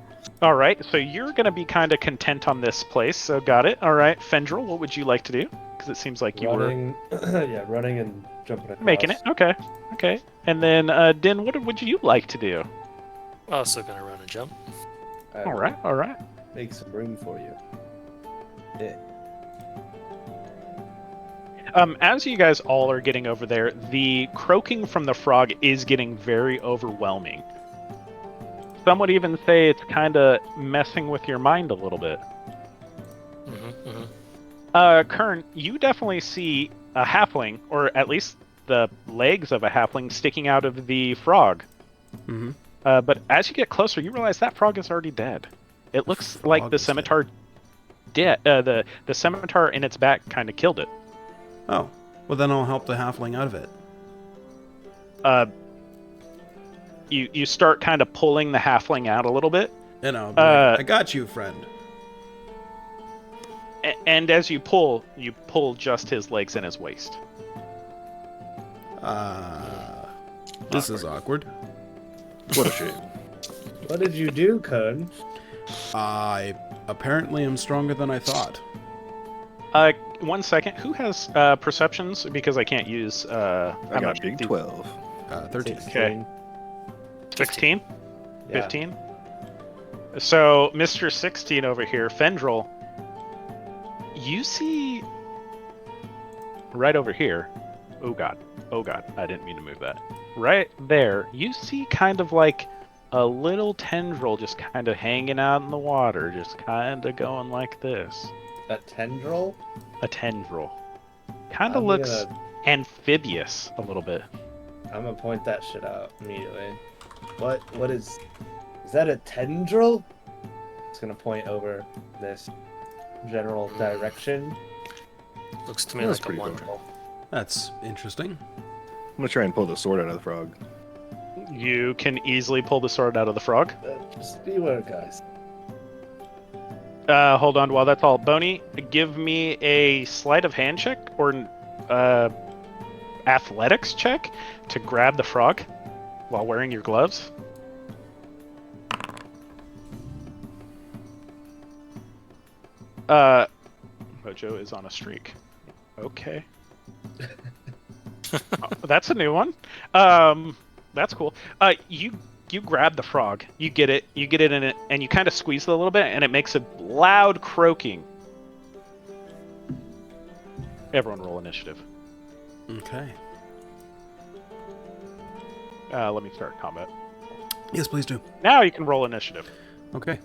All right, so you're gonna be kind of content on this place. So got it. All right, Fendril, what would you like to do? Because it seems like you running, yeah, running and jumping across. were making it. Okay. And then Din, what would you like to do? Also gonna run and jump. I All will right. Make some room for you. Yeah. As you guys all are getting over there, the croaking from the frog is getting very overwhelming. Some would even say it's kind of messing with your mind a little bit. Kern, you definitely see a halfling, or at least the legs of a halfling, sticking out of the frog. Mm-hmm. But as you get closer, you realize that frog is already dead. It looks like frog the is scimitar the scimitar in its back kind of killed it. Oh, well then I'll help the halfling out of it. You start kind of pulling the halfling out a little bit, You know, be like, I got you, friend. and as you pull just his legs and his waist. This is awkward. What a shame. What did you do, Kern? I apparently am stronger than I thought. 1 second. Who has perceptions? Because I can't use. I I'm got not big sure. 12. 13. Okay. 16? Yeah. 15? So, Mr. 16 over here, Fendril, you see right over here. Oh god, I didn't mean to move that. Right there, you see kind of like a little tendril just kind of hanging out in the water, just kind of going like this. A tendril? A tendril. Kind of I'm looks gonna- amphibious a little bit. I'm gonna point that shit out immediately. What is that a tendril? It's gonna point over this general direction. Looks to me That's like a pretty one. cool. That's interesting. I'm going to try and pull the sword out of the frog. You can easily pull the sword out of the frog. Just beware, guys. Hold on, while that's all. Boney, give me a sleight of hand check or athletics check to grab the frog while wearing your gloves. Mojo is on a streak. Okay. Oh, that's a new one. That's cool. You grab the frog, you get it in it, and you kind of squeeze it a little bit, and it makes a loud croaking. Everyone roll initiative. Okay. Let me start combat. Yes, please do. Now you can roll initiative. Okay.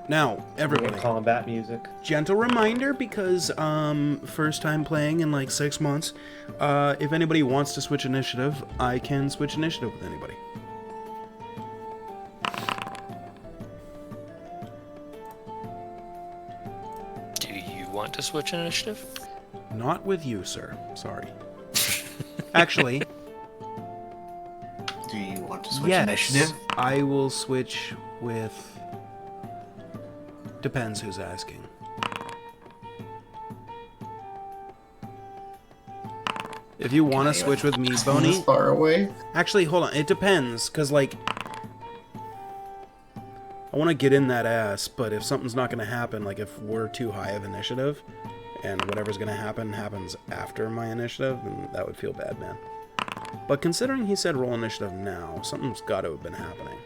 Now, everybody, Combat music. gentle reminder because first time playing in like 6 months. If anybody wants to switch initiative, I can switch initiative with anybody. Do you want to switch initiative? Not with you, sir. Sorry. Actually, Do you want to switch yes, initiative? I will switch with. Depends who's asking. If you want to switch with me, This Boney. far away. Actually, hold on. It depends, because, like, I want to get in that ass, but if something's not going to happen, like if we're too high of initiative, and whatever's going to happen happens after my initiative, then that would feel bad, man. But considering he said roll initiative now, something's got to have been happening.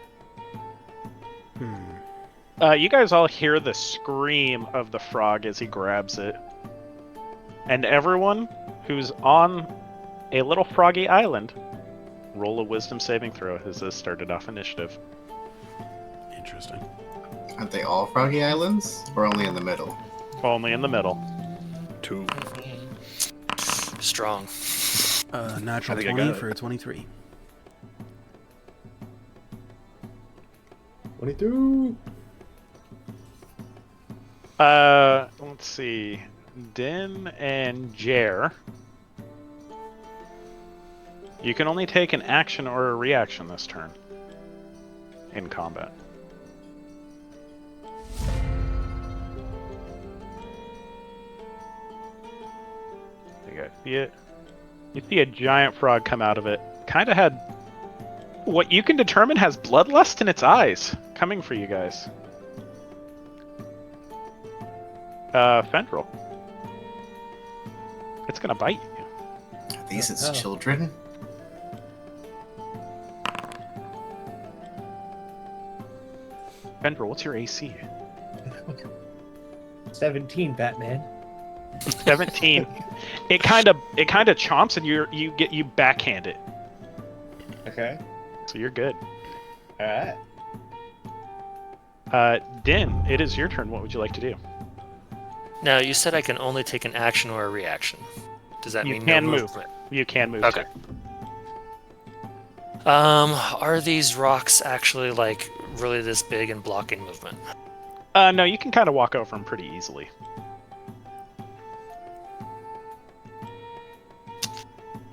You guys all hear the scream of the frog as he grabs it. And everyone who's on a little froggy island, roll a wisdom saving throw as this started off initiative. Interesting. Aren't they all Froggy Islands? Or only in the middle? Only in the middle. 2. Strong. Natural I think I 20 got it. for a 23. 22. Let's see. Din and Jer. You can only take an action or a reaction this turn in combat. You see it? You see a giant frog come out of it. Kind of had what you can determine has bloodlust in its eyes coming for you guys. Fendril. It's gonna bite you. Are these its Oh. children? Fendril, what's your AC? 17, Batman. 17. It kind of chomps and you backhand it. Okay. So you're good. Alright. Din, it is your turn. What would you like to do? Now, you said I can only take an action or a reaction. Does that You mean can no move. movement? You can move. Okay. too. Are these rocks actually, like, really this big and blocking movement? No, you can kind of walk over them pretty easily.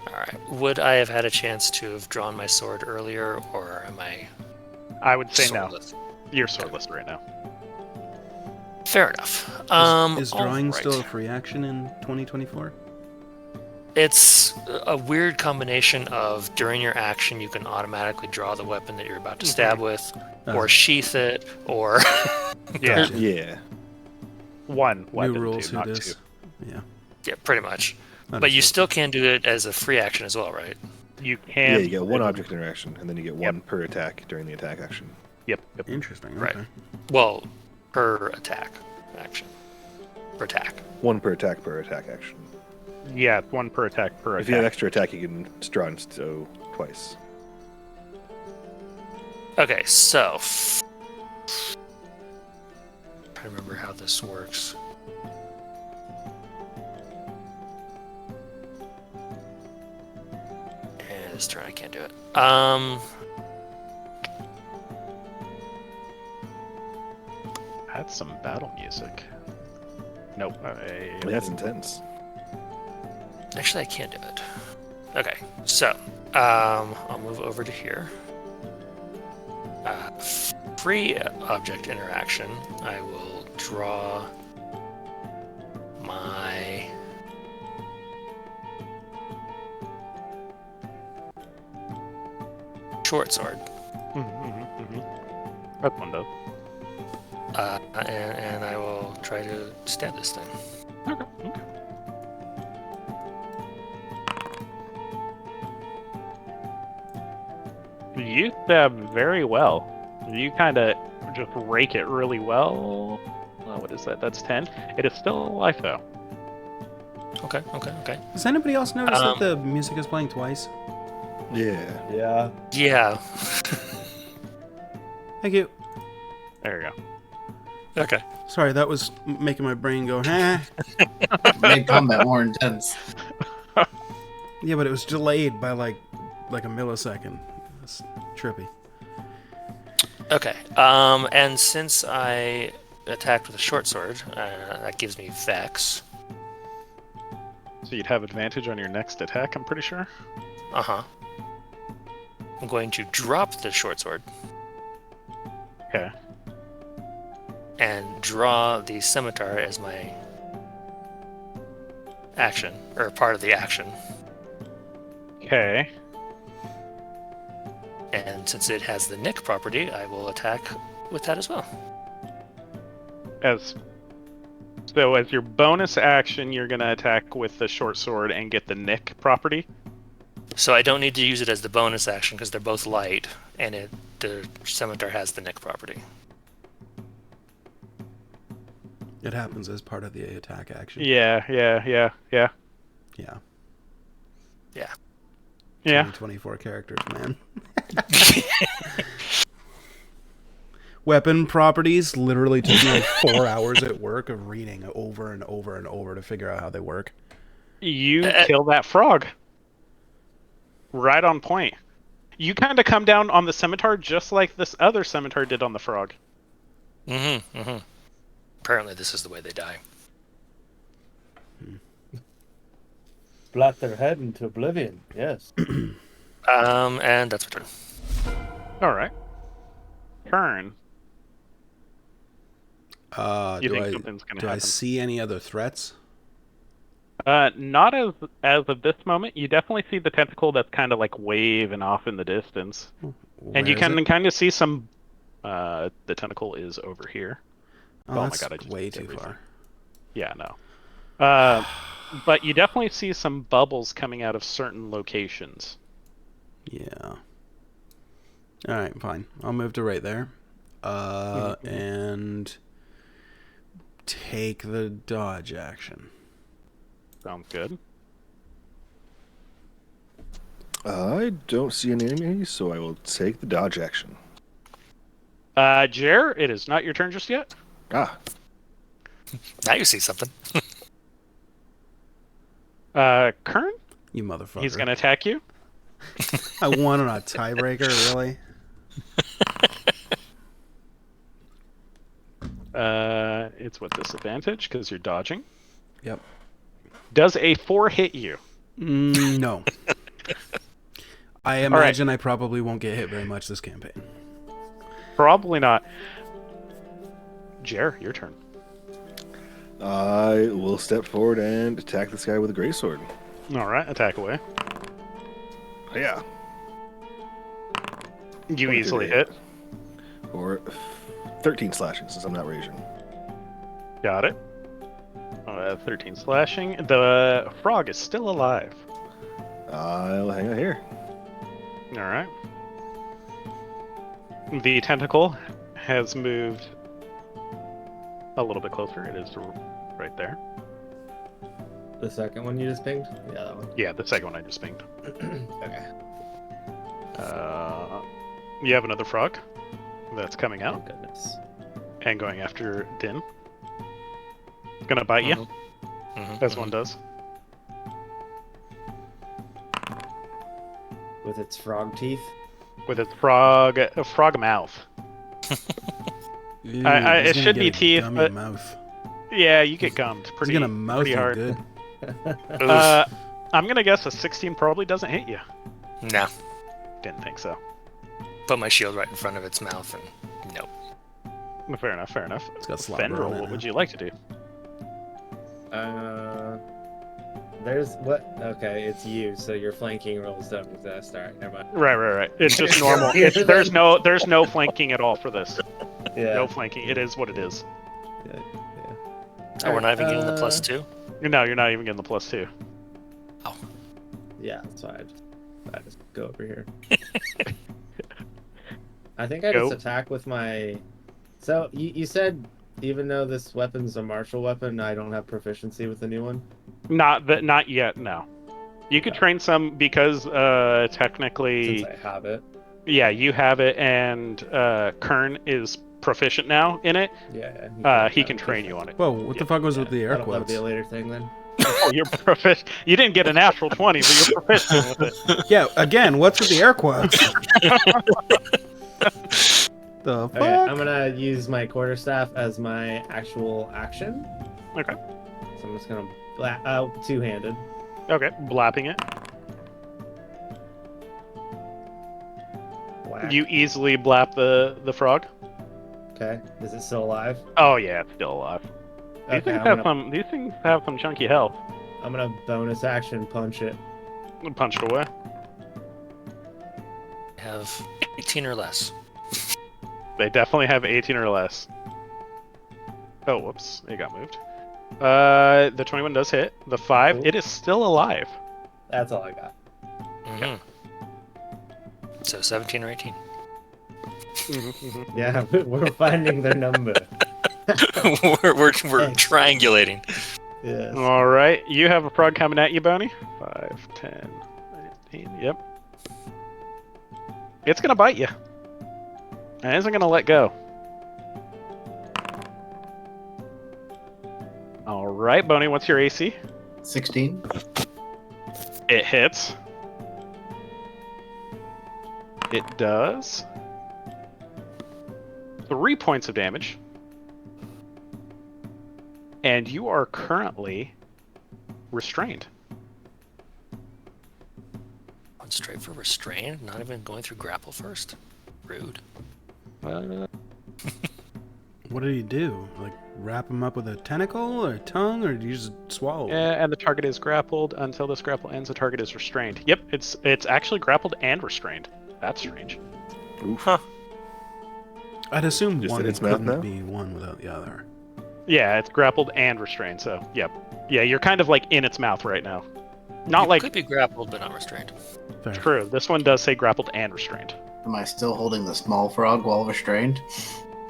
Alright. Would I have had a chance to have drawn my sword earlier, or am I I would say no. swordless? You're swordless right now. Fair enough. Is drawing alright. still a free action in 2024? It's a weird combination of during your action you can automatically draw the weapon that you're about to stab with, or sheath it, or Yeah. Yeah. One weapon, New rules, too, who not dis? two. Yeah. yeah, pretty much. But you Understood. still can do it as a free action as well, right? You can. Yeah, you get one object interaction, and then you get Yep. one per attack during the attack action. Yep. Yep. Interesting. Right. Okay. Well, per attack action. Per attack. One per attack action. Yeah, one per attack per If you have attack. extra attack, you can draw and stow twice. Okay, so I remember how this works. And this turn I can't do it. That's some battle music. Nope. That's intense. Actually, I can't do it. Okay, so I'll move over to here. Free object interaction. I will draw my short sword, That one does. and I will try to stab this thing. Okay. Okay. You stab very well. You kind of just rake it really well. What is that? That's 10. It is still alive though. Okay. Does anybody else notice Um, that the music is playing twice? Yeah. Yeah. Yeah. Thank you. There you go. Okay. Sorry, that was making my brain go, eh. Made combat more intense. Yeah, but it was delayed by like a millisecond. That's trippy. Okay. And since I attacked with a short sword, that gives me Vex. So you'd have advantage on your next attack, I'm pretty sure. Uh-huh. I'm going to drop the short sword Okay. and draw the scimitar as my action, or part of the action. Okay. And since it has the nick property, I will attack with that as well. As your bonus action, you're gonna attack with the short sword and get the nick property. So I don't need to use it as the bonus action because they're both light, and the scimitar has the nick property. It happens as part of the attack action. Yeah. Yeah. Yeah. 2024 characters, man. Weapon properties literally took me like 4 hours at work of reading over and over and over to figure out how they work. You kill that frog. Right on point. You kind of come down on the scimitar just like this other scimitar did on the frog. Apparently this is the way they die. Blot their head into oblivion. Yes. And that's my turn. All right. Turn. You Do think something's gonna I happen? see any other threats? Not as of this moment. You definitely see the tentacle that's kind of like waving off in the distance, and you Where is can it? kind of see some. The tentacle is over here. Oh, my that's God, I just way did too everything. far. Yeah, no. But you definitely see some bubbles coming out of certain locations. Yeah. All right, fine. I'll move to right there. And take the dodge action. Sounds good. I don't see any enemies, so I will take the dodge action. Jer, it is not your turn just yet. Ah, Now you see something. Kern, You motherfucker. he's gonna attack you. I won on a tiebreaker, really? It's with disadvantage because you're dodging. Yep. Does a 4 hit you? No. I imagine I probably won't get hit very much this campaign. Probably not. Jer, your turn. I will step forward and attack this guy with a greatsword. All right, attack away. Yeah. You 23 easily hit. Or 13 slashing since I'm not raging. Got it. 13 slashing. The frog is still alive. I'll hang out here. All right. The tentacle has moved a little bit closer. It is right there. The second one you just pinged? Yeah, that one. Yeah, the second one I just pinged. Okay. You have another frog that's coming out Thank goodness. and going after Din. Gonna bite you, as one does. With its frog teeth. With its frog mouth. Ew, it he's gonna should be get a teeth, gummy but- mouth. Yeah, you get gummed pretty, He's gonna mouth pretty you hard. good. I'm gonna guess a 16 probably doesn't hit you. No. Didn't think so. Put my shield right in front of its mouth and nope. Fair enough, fair enough. It's got slobber Fendrel, on it what now. would you like to do? There's what? Okay, it's you. So your flanking rolls don't exist. All right, never mind. Right. It's just normal. Yeah. There's no flanking at all for this. Yeah. No flanking. It is what it is. Yeah. Oh, we're not even getting the Alright, +2? No, you're not even getting the +2. Yeah, that's why I just go over here. I think I Go. just attack with my. So you said even though this weapon's a martial weapon, I don't have proficiency with the new one. Not yet. No. You could train some because technically, Since I have it. yeah, you have it, and Kern is proficient now in it. Yeah. He can train you on it. Whoa, what the fuck was with the air That'll quotes? be a later thing then. Oh, you're proficient. You didn't get a natural 20, but you're proficient with it. Yeah, again, what's with the air quotes? The fuck? Okay, I'm gonna use my quarterstaff as my actual action. Okay. So I'm just gonna two-handed. Okay, blapping it. Whack. You easily blap the frog. Okay. Is it still alive? Oh yeah, it's still alive. These Okay, things have some chunky health. I'm gonna bonus action punch it. Punched away. have 18 or less. They definitely have 18 or less. Oh, whoops. It got moved. The 21 does hit. The 5, Cool. it is still alive. That's all I got. Mm-hmm. So 17 or 18. Yeah, we're finding their number. we're triangulating. Yes. All right. You have a frog coming at you, Boney. 5, 10, 15. Yep. It's going to bite you. And it isn't going to let go. All right, Boney, what's your AC? 16. It hits. It does 3 points of damage. And you are currently restrained. Going straight for restrained, not even going through grapple first. Rude. What did he do? Like, wrap him up with a tentacle or a tongue, or did you just swallow him? Yeah, and the target is grappled. Until this grapple ends, the target is restrained. Yep, it's actually grappled and restrained. That's strange. Huh. I'd assume Just one in its mouth couldn't now? be one without the other. Yeah, it's grappled and restrained, so, yep. Yeah, you're kind of like in its mouth right now. Not You like could be grappled, but not restrained. Fair. true. This one does say grappled and restrained. Am I still holding the small frog while restrained?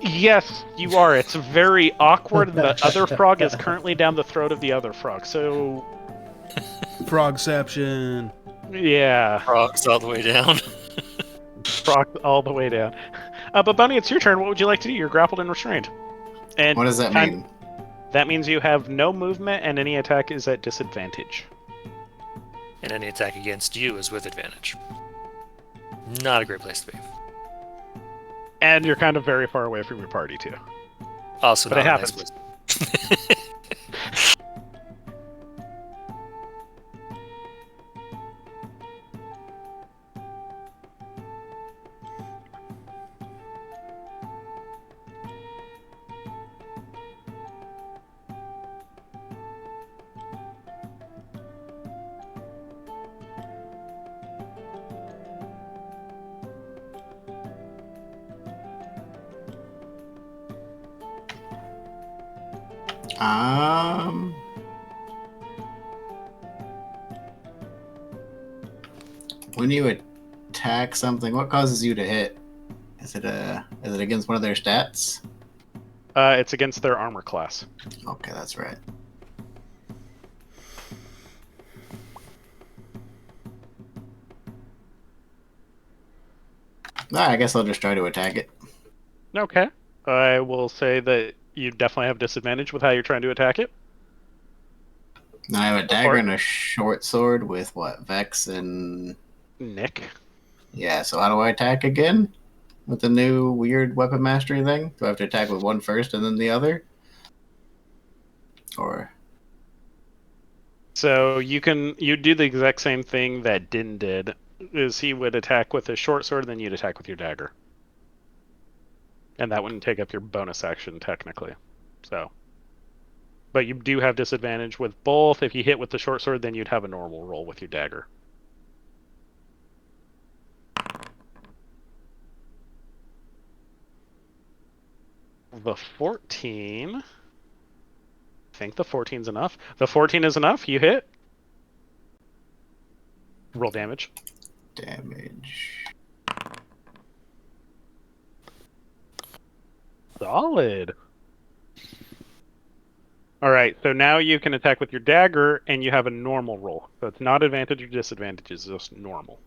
Yes, you are. It's very awkward. The other frog is currently down the throat of the other frog, so Frogception. yeah, Frogs all the way down. frog all the way down. But Bunny, it's your turn. What would you like to do? You're grappled and restrained. And What does that kind- mean? That means you have no movement, and any attack is at disadvantage. And any attack against you is with advantage. Not a great place to be. And you're kind of very far away from your party, too. Also, But not it a nice happens. place. Um. When you attack something, what causes you to hit? Is it against one of their stats? It's against their armor class. Okay, that's right. I guess I'll just try to attack it. Okay. I will say that you definitely have disadvantage with how you're trying to attack it. And I have a dagger and a short sword with what? Vex and Nick. yeah. So how do I attack again? With the new weird weapon mastery thing? Do I have to attack with one first and then the other? Or So you do the exact same thing that Din did. Is he would attack with a short sword, then you'd attack with your dagger. And that wouldn't take up your bonus action technically. So, but you do have disadvantage with both. If you hit with the short sword, then you'd have a normal roll with your dagger. The 14. I think the 14's enough. The 14 is enough. You hit. Roll damage. damage. Solid. All right, so now you can attack with your dagger, and you have a normal roll. So it's not advantage or disadvantage; it's just normal.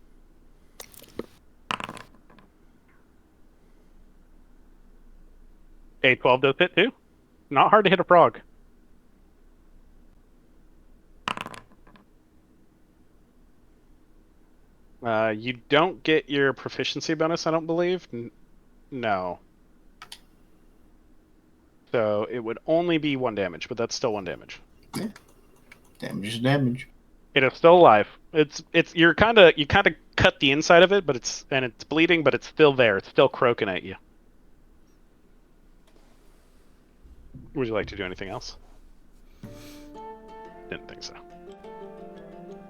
Okay, 12 does hit too. Not hard to hit a frog. You don't get your proficiency bonus, I don't believe. No. So it would only be 1 damage, but that's still 1 damage. Damage is damage. It is still alive. It's you kind of cut the inside of it, but it's bleeding, but it's still there. It's still croaking at you. Would you like to do anything else? Didn't think so.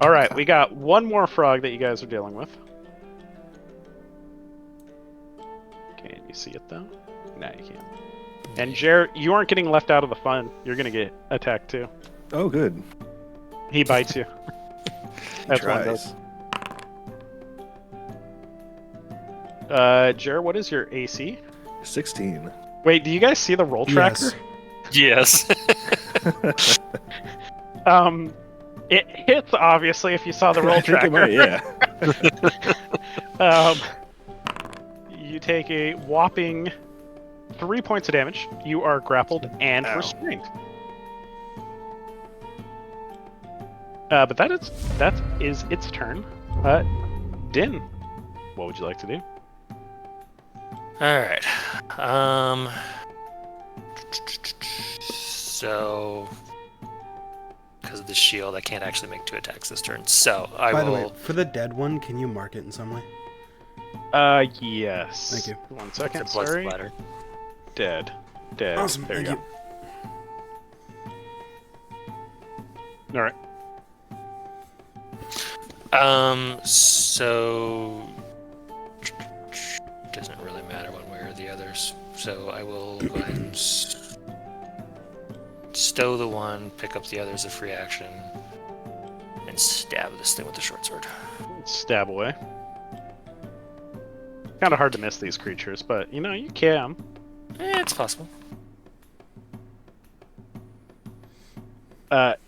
All right, we got one more frog that you guys are dealing with. see it though? No, you can't. And Jer, you aren't getting left out of the fun. You're gonna get attacked too. Oh, good. He bites you. That's one Tries. does. Jer, what is your AC? 16. Wait, do you guys see the roll tracker? Yes. Yes. It hits obviously if you saw the roll I think it tracker. might, yeah. You take a whopping 3 points of damage. You are grappled and Ow. restrained. But that is its turn. Din, what would you like to do? All right. So, because of the shield, I can't actually make 2 attacks this turn. So I By will. the way, for the dead one, can you mark it in some way? Yes. Thank you. 1 It's second. a blood Sorry. splatter. Dead. Awesome. There you Thank go. All right. So doesn't really matter one way or the others. So I will go ahead and stow the one, pick up the other as a free action, and stab this thing with the short sword. Stab away. Kind of hard to miss these creatures, but you know you can. It's possible.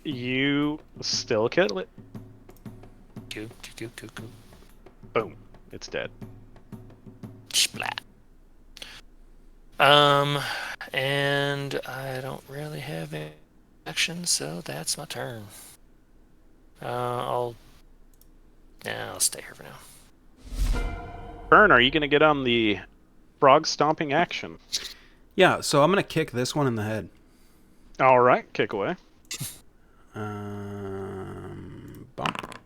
You still kill it. Coo. Boom. It's dead. Splat. And I don't really have any action, so that's my turn. I'll stay here for now. Burn, are you going to get on the frog stomping action? Yeah, so I'm gonna kick this one in the head. All right, kick away. Bump.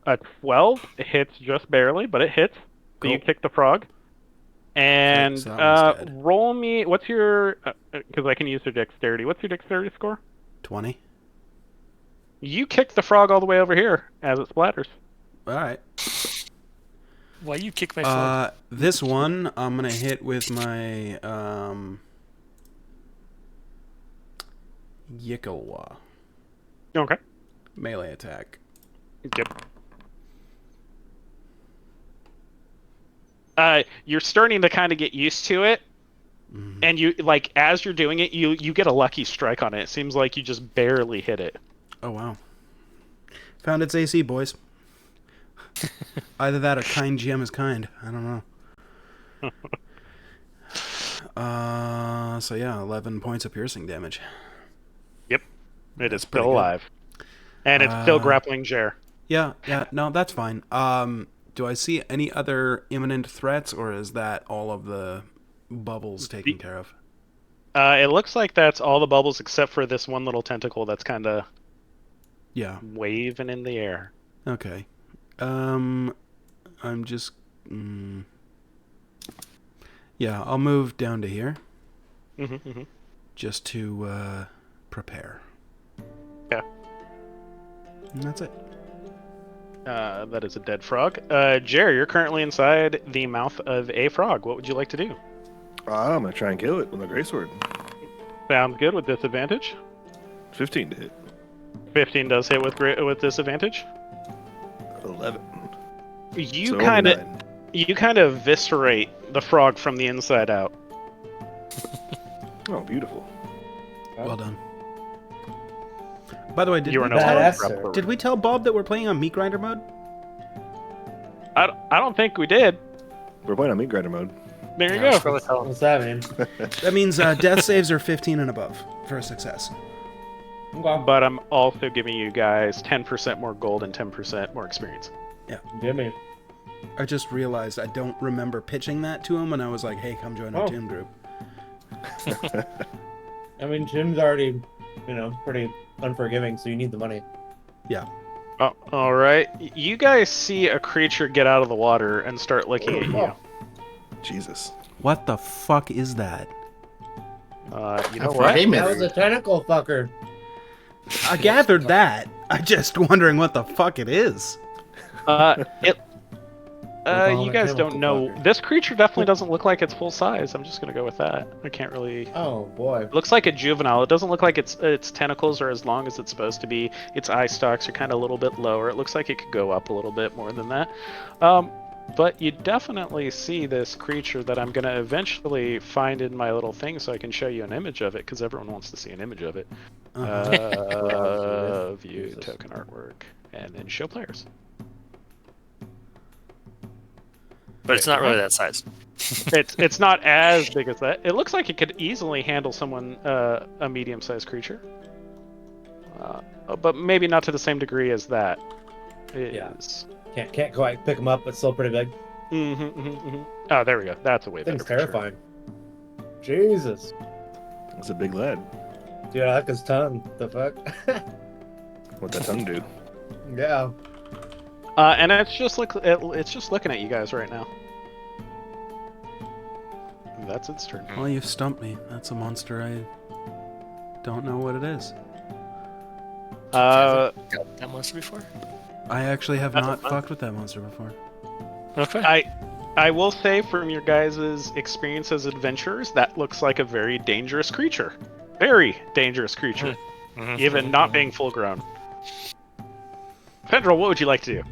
A 12 hits just barely, but it hits. So you Cool. kick the frog. And So that one's dead. roll me. What's your? Because I can use your dexterity. What's your dexterity score? 20. You kick the frog all the way over here as it splatters. All right. Why you kick my frog? This one I'm gonna hit with my Yikawa Okay. melee attack. Yep. You're starting to kind of get used to it, Mhm. and you like as you're doing it, you get a lucky strike on it. It seems like you just barely hit it. Oh wow! Found its AC, boys. Either that or kind GM is kind. I don't know. So yeah, 11 points of piercing damage. Yep. It is That's pretty still good. alive, and it's still Uh, grappling Jer. Yeah, no, that's fine. Do I see any other imminent threats, or is that all of the bubbles taken care of? It looks like that's all the bubbles except for this one little tentacle that's kind of Yeah. waving in the air. Okay. I'm just. Yeah, I'll move down to here Mm-hmm. just to prepare. Yeah. And that's it. That is a dead frog. Jer, you're currently inside the mouth of a frog. What would you like to do? I'm gonna try and kill it with a greatsword. Sounds good with disadvantage. 15 to hit. 15 does hit with disadvantage. 11. You So kind of 9. eviscerate the frog from the inside out. Oh, beautiful. Well done. By the way, did You we, are no Badass, longer sir. grappled. did we tell Bob that we're playing on Meat Grinder mode? I don't think we did. We're playing on Meat Grinder mode. There you Yeah, go. probably tell him. What's that mean? That means death saves are 15 and above for a success. Okay. But I'm also giving you guys 10% more gold and 10% more experience. Jimmy. I just realized I don't remember pitching that to him, and I was like, "Hey, come join our Oh. team group." I mean, Jim's already, pretty unforgiving, so you need the money. Yeah. Oh, all right. You guys see a creature get out of the water and start licking at you. Jesus. What the fuck is that? You know For what? him, That was a tentacle fucker. I gathered that. I'm just wondering what the fuck it is. It calling You it guys chemical don't know. fucker. This creature definitely doesn't look like it's full size. I'm just gonna go with that. I can't really. Oh boy. It looks like a juvenile. It doesn't look like its tentacles are as long as it's supposed to be. Its eye stalks are kind of a little bit lower. It looks like it could go up a little bit more than that. But you definitely see this creature that I'm gonna eventually find in my little thing, so I can show you an image of it, because everyone wants to see an image of it. View Jesus. token artwork, and then show players. But it's not really that size. It's not as big as that. It looks like it could easily handle someone, a medium-sized creature, but maybe not to the same degree as that. It Yeah. is. Can't quite pick him up, but still pretty big. Oh, there we go. That's a way better. Thing's picture. terrifying. Jesus. It's a big lad. Dude, I like his tongue. The fuck? What's that tongue do? Yeah. And it's just it's just looking at you guys right now. That's its turn. Well, you've stumped me. That's a monster I don't know what it is. Uh, Got that monster before? I actually have not fucked with that monster before. Okay. I will say, from your guys' experience as adventurers, that looks like a very dangerous creature. Very dangerous creature, even not being full grown. Fendrel, what would you like to do?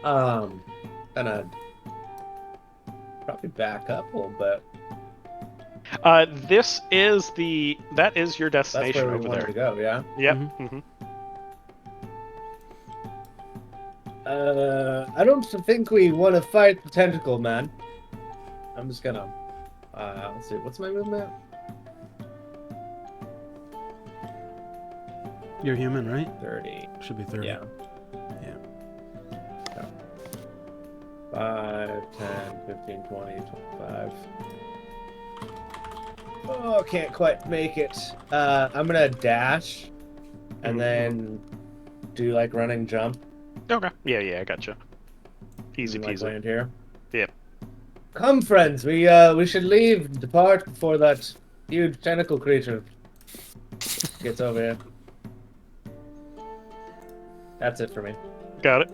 Gonna probably back up a little bit. That is your That's destination where we over wanted there. to go, yeah? Yep. Mhm. I don't think we want to fight the tentacle man. I'm just gonna, let's see, what's my movement? You're human, right? 30. Should be 30. Yeah. Yeah. 5, 10, 15, 20, 25. Oh, can't quite make it. I'm gonna dash and then do like running jump. Okay. Yeah, I gotcha. Easy and, like, peasy. land here. Yep. Come, friends. We should leave and depart before that huge tentacle creature gets over here. That's it for me. Got it.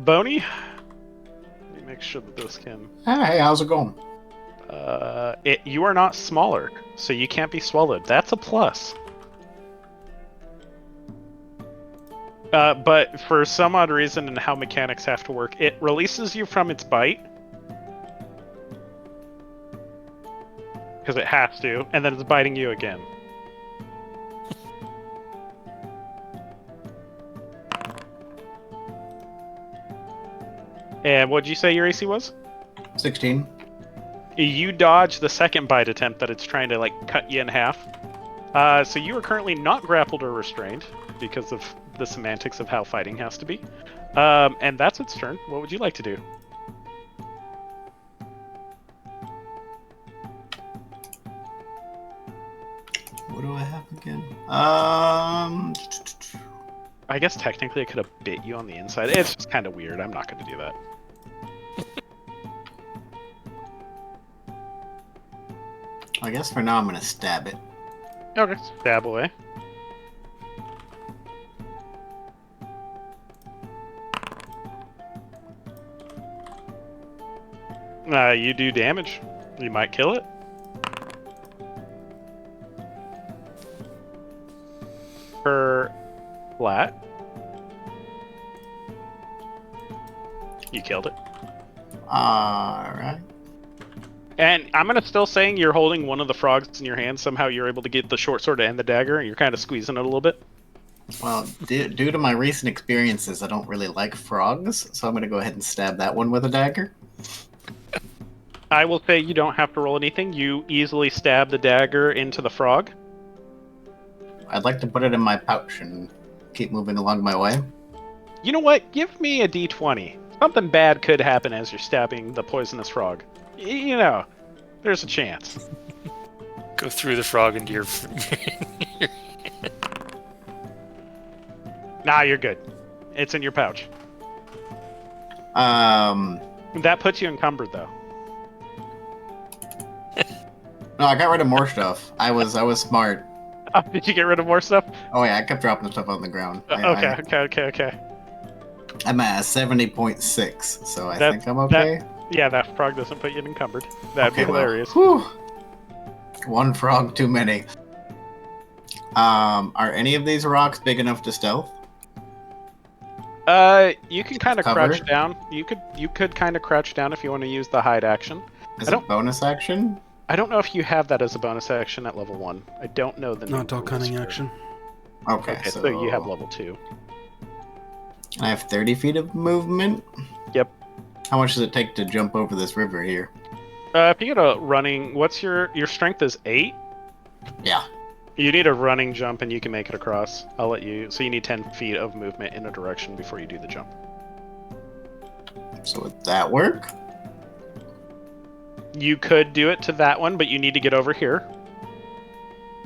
Boney? Let me make sure that this can... Hey, how's it going? You are not smaller, so you can't be swallowed. That's a plus. But for some odd reason and how mechanics have to work, it releases you from its bite. Because it has to, and then it's biting you again. And what'd you say your AC was? 16. You dodge the second bite attempt that it's trying to, like, cut you in half. So you are currently not grappled or restrained because of the semantics of how fighting has to be. And that's its turn. What would you like to do? What do I have again? I guess technically it could have bit you on the inside. It's just kind of weird. I'm not going to do that. I guess for now I'm gonna stab it. Okay, stab away. You do damage. You might kill it. For flat. You killed it. Alright. And I'm gonna still saying you're holding one of the frogs in your hand. Somehow you're able to get the short sword and the dagger, and you're kind of squeezing it a little bit. Well, due to my recent experiences, I don't really like frogs, so I'm gonna go ahead and stab that one with a dagger. I will say you don't have to roll anything. You easily stab the dagger into the frog. I'd like to put it in my pouch and keep moving along my way. You know what? Give me a d20. Something bad could happen as you're stabbing the poisonous frog. You know, there's a chance. Go through the frog into your... Nah, you're good. It's in your pouch. That puts you encumbered, though. No, I got rid of more stuff. I was smart. Did you get rid of more stuff? Oh yeah, I kept dropping stuff on the ground. Okay. I'm at 70.6, so I That- think I'm okay. Yeah, that frog doesn't put you encumbered. That'd be well, hilarious. whew. One frog too many. Are any of these rocks big enough to stealth? You can kind of Cover? crouch down. You could kind of crouch down if you want to use the hide action. Is I it don't- bonus action? I don't know if you have that as a bonus action at level 1. I don't know the Not all rules cunning for it. action. Okay, Okay, so you have level 2. I have 30 feet of movement. Yep. How much does it take to jump over this river here? If you get a running, what's your strength is 8? Yeah. You need a running jump and you can make it across. I'll let you. So you need 10 feet of movement in a direction before you do the jump. So would that work? You could do it to that one, but you need to get over here.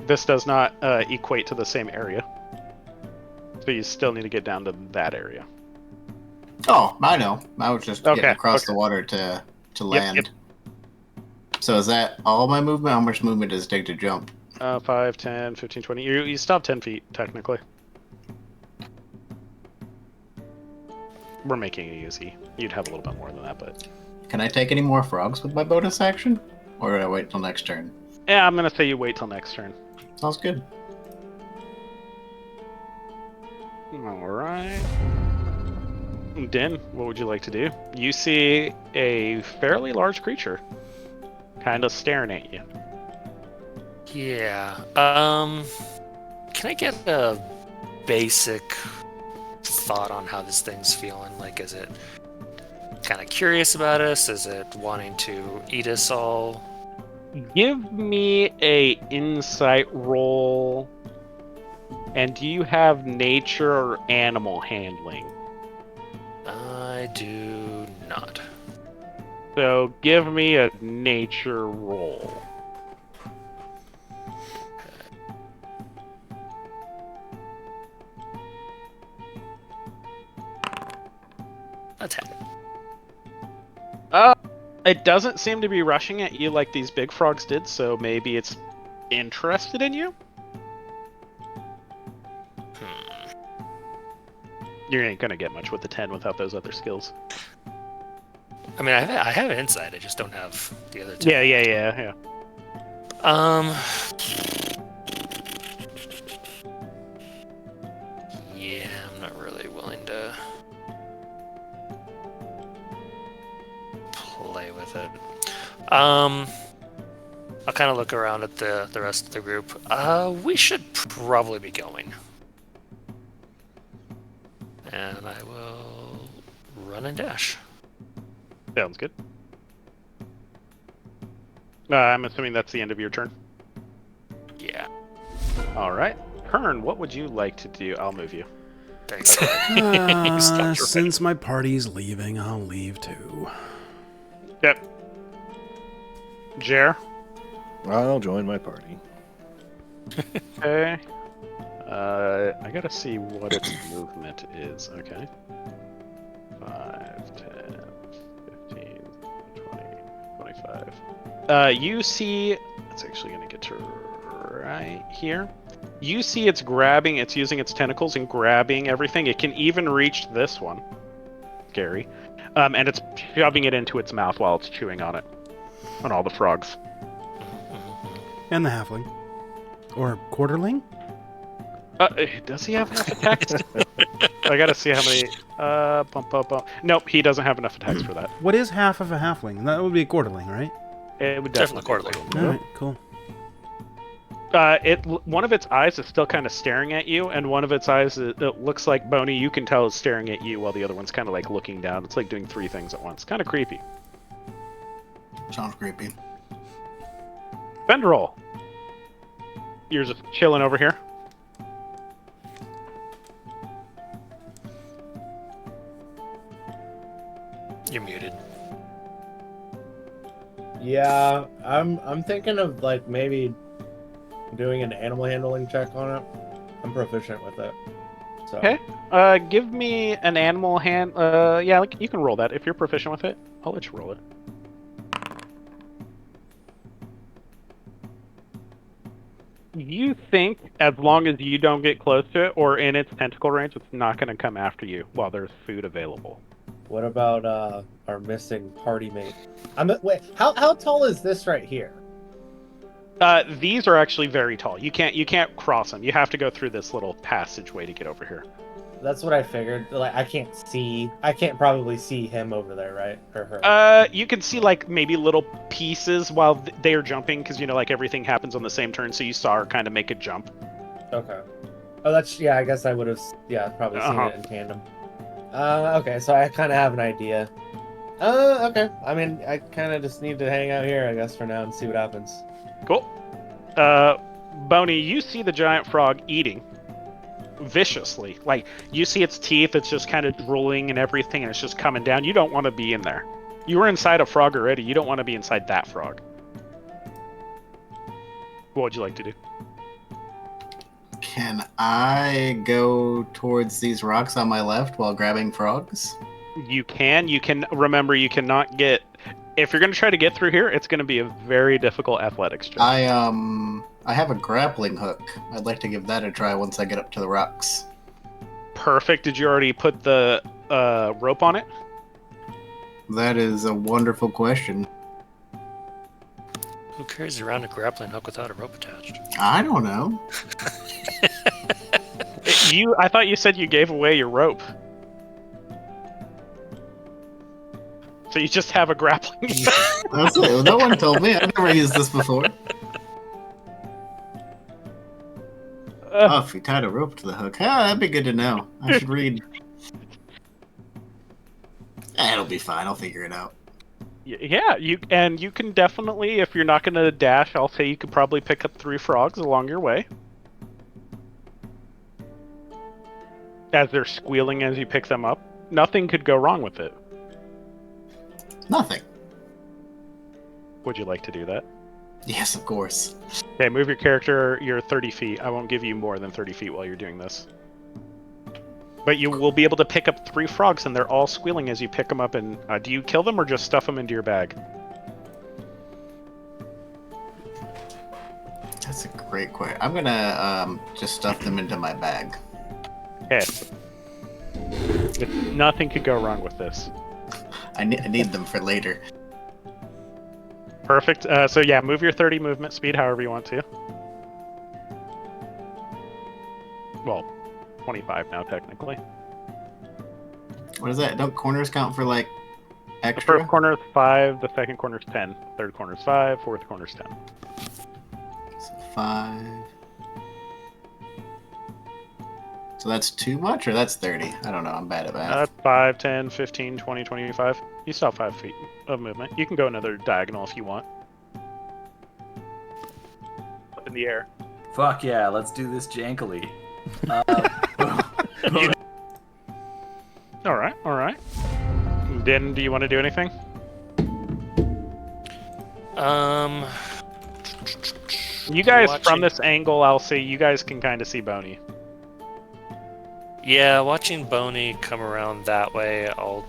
This does not equate to the same area. So you still need to get down to that area. Oh, I know. I was just getting Okay, across okay. the water to Yep, land. yep. So is that all my movement? How much movement does it take to jump? 5, 10, 15, 20. You still have 10 feet, technically. We're making it easy. You'd have a little bit more than that, but... Can I take any more frogs with my bonus action? Or do I wait till next turn? Yeah, I'm going to say you wait till next turn. Sounds good. Alright. Din, what would you like to do? You see a fairly large creature. Kind of staring at you. Yeah. Can I get a basic thought on how this thing's feeling? Like, is it kind of curious about us? Is it wanting to eat us all? Give me a insight roll. And do you have nature or animal handling? I do not. So give me a nature roll. That's it. It doesn't seem to be rushing at you like these big frogs did, so maybe it's interested in you? You ain't gonna get much with the 10 without those other skills. I mean, I have insight. I just don't have the other two. Yeah. Yeah, I'm not really willing to play with it. I'll kind of look around at the rest of the group. We should probably be going. And I will run and dash. Sounds good. I'm assuming that's the end of your turn. Yeah, Alright. Kern, what would you like to do? I'll move you. thanks. You stopped your Since my party's leaving, I'll leave too. Yep. Jer? I'll join my party. Okay. I gotta see what its movement is. Okay. 5, 10, 15, 20, 25. You see... It's actually gonna get to right here. You see it's grabbing, it's using its tentacles and grabbing everything. It can even reach this one. Gary. And it's shoving it into its mouth while it's chewing on it. On all the frogs. And the halfling. Or quarterling? Does he have enough attacks? I gotta see how many. Nope, he doesn't have enough attacks for that. What is half of a halfling? That would be a quarterling, right? It would Definitely definitely. Alright, cool. One of its eyes is still kind of staring at you, and one of its eyes, it looks like Boney. You can tell is staring at you, while the other one's kind of like looking down. It's like doing 3 things at once. Kind of creepy. Sounds creepy. Bend roll. You're just chilling over here. You're muted. Yeah, I'm thinking of like maybe doing an animal handling check on it. I'm proficient with it. So Okay. Give me an animal hand. Yeah, like you can roll that if you're proficient with it. I'll let you roll it. You think as long as you don't get close to it or in its tentacle range, it's not going to come after you while there's food available. What about our missing party mate? Wait. How tall is this right here? These are actually very tall. You can't cross them. You have to go through this little passageway to get over here. That's what I figured. Like I can't probably see him over there, right? Or her. You can see like maybe little pieces while they are jumping because like everything happens on the same turn. So you saw her kind of make a jump. Okay. Oh, I guess I would have. Yeah, probably seen it in tandem. Okay, so I kind of have an idea. Okay. I mean, I kind of just need to hang out here, I guess, for now and see what happens. Cool. Boney, you see the giant frog eating viciously. Like, you see its teeth, it's just kind of drooling and everything, and it's just coming down. You don't want to be in there. You were inside a frog already. You don't want to be inside that frog. What would you like to do? Can I go towards these rocks on my left while grabbing frogs? You can. Remember, you cannot get... If you're going to try to get through here, it's going to be a very difficult athletics check. I have a grappling hook. I'd like to give that a try once I get up to the rocks. Perfect. Did you already put the rope on it? That is a wonderful question. Who carries around a grappling hook without a rope attached? I don't know. I thought you said you gave away your rope. So you just have a grappling. That's it. No one told me. I've never used this before. If you tied a rope to the hook. That'd be good to know. I should read. It'll be fine. I'll figure it out. Yeah, you can definitely, if you're not going to dash, I'll say you could probably pick up 3 frogs along your way. As they're squealing as you pick them up. Nothing could go wrong with it. Nothing. Would you like to do that? Yes, of course. Okay, move your character. You're 30 feet. I won't give you more than 30 feet while you're doing this. But you will be able to pick up 3 frogs, and they're all squealing as you pick them up. And do you kill them or just stuff them into your bag? That's a great question. I'm gonna just stuff them into my bag. Okay. Nothing could go wrong with this. I need them for later. Perfect. So yeah, move your 30 movement speed however you want to. Well, 25 now technically. What is that? Don't corners count for like The extra? first corner is 5, the second corner is 10, third corner is 5, fourth corner is 10. So 5. So that's too much, or that's 30? I don't know. I'm bad at math. 5, 10, 15, 20, 25. You still have 5 feet of movement. You can go another diagonal if you want. Up in the air. Fuck yeah, let's do this jankily. Alright. Din, do you want to do anything? You guys, from this angle, I'll say you guys can kind of see Boney. Yeah, watching Boney come around that way, I'll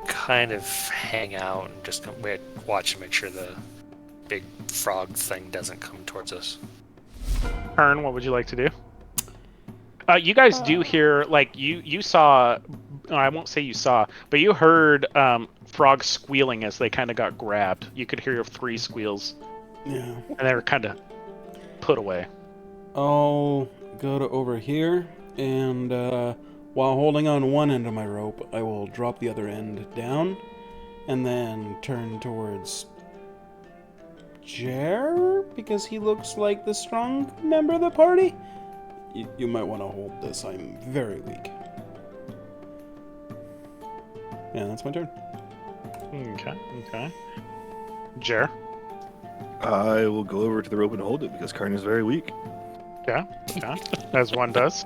kind of hang out and just watch and make sure the big frog thing doesn't come towards us. Kern, what would you like to do? You guys do hear, like, you saw, I won't say you saw, but you heard frogs squealing as they kind of got grabbed. You could hear 3 squeals. Yeah. And they were kind of put away. I'll go to over here, and while holding on one end of my rope, I will drop the other end down, and then turn towards Jer, because he looks like the strong member of the party. You might want to hold this. I'm very weak. Yeah, that's my turn. Okay. Jer? I will go over to the rope and hold it because Karn is very weak. Yeah. As one does.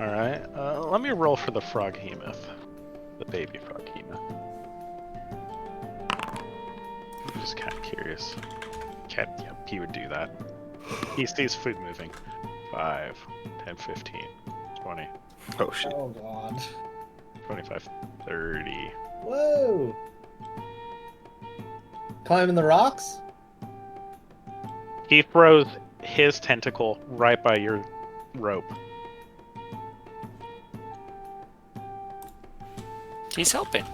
Alright, let me roll for the Froghemoth. The baby Froghemoth. I'm just kind of curious. Yeah, he would do that. He sees food moving. 5, 10, 15, 20, Oh shit. Oh god. 25, 30. Whoa! Climbing the rocks? He throws his tentacle right by your rope. He's helping.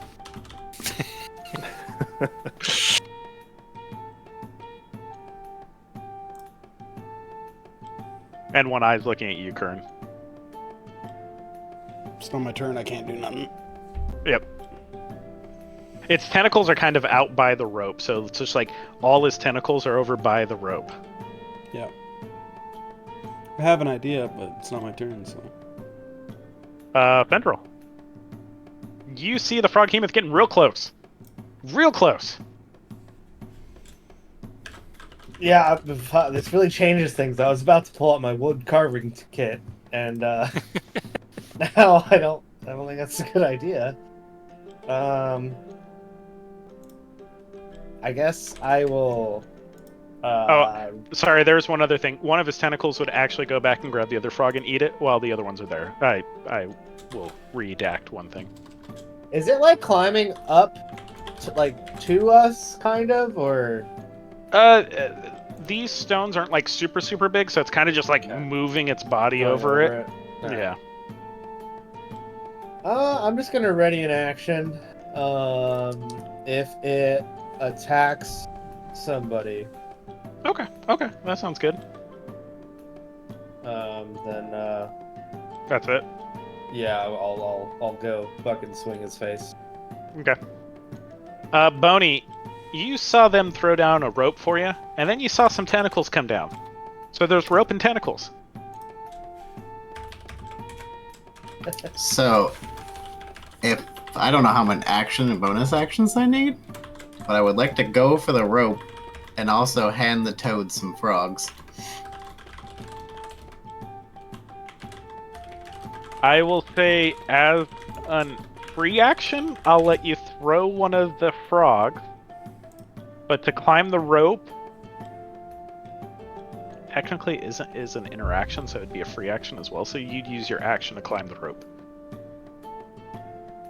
And one eye's looking at you, Kern. It's not my turn. I can't do nothing. Yep. Its tentacles are kind of out by the rope, so it's just like all his tentacles are over by the rope. Yeah. I have an idea, but it's not my turn, so. Fendril. You see the Froghemoth getting real close. Real close. Yeah, this really changes things. I was about to pull out my wood carving kit, and now I don't think that's a good idea. I guess I will. Sorry, there's one other thing. One of his tentacles would actually go back and grab the other frog and eat it, while the other ones are there. I will redact one thing. Is it like climbing up, to us, kind of, or? These stones aren't like super big, so it's kind of just like moving its body over it. Right. Yeah. I'm just gonna ready an action. If it attacks somebody, Okay, that sounds good. then That's it. yeah, I'll go fucking swing his face. Okay. Boney, you saw them throw down a rope for you, and then you saw some tentacles come down. So there's rope and tentacles. So, if I don't know how many action and bonus actions I need, but I would like to go for the rope and also hand the toad some frogs. I will say, as a free action, I'll let you throw one of the frogs. But to climb the rope, technically is an interaction, so it'd be a free action as well. So you'd use your action to climb the rope.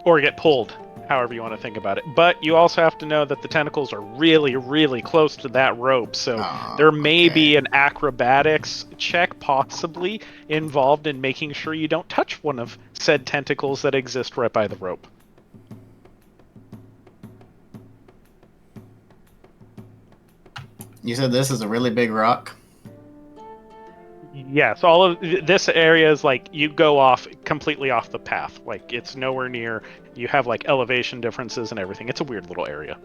Or get pulled, however you want to think about it. But you also have to know that the tentacles are really close to that rope, so there may be an acrobatics check possibly involved in making sure you don't touch one of said tentacles that exist right by the rope. You said this is a really big rock? Yes, all of this area is like you go off completely off the path. Like it's nowhere near. You have like elevation differences and everything. It's a weird little area.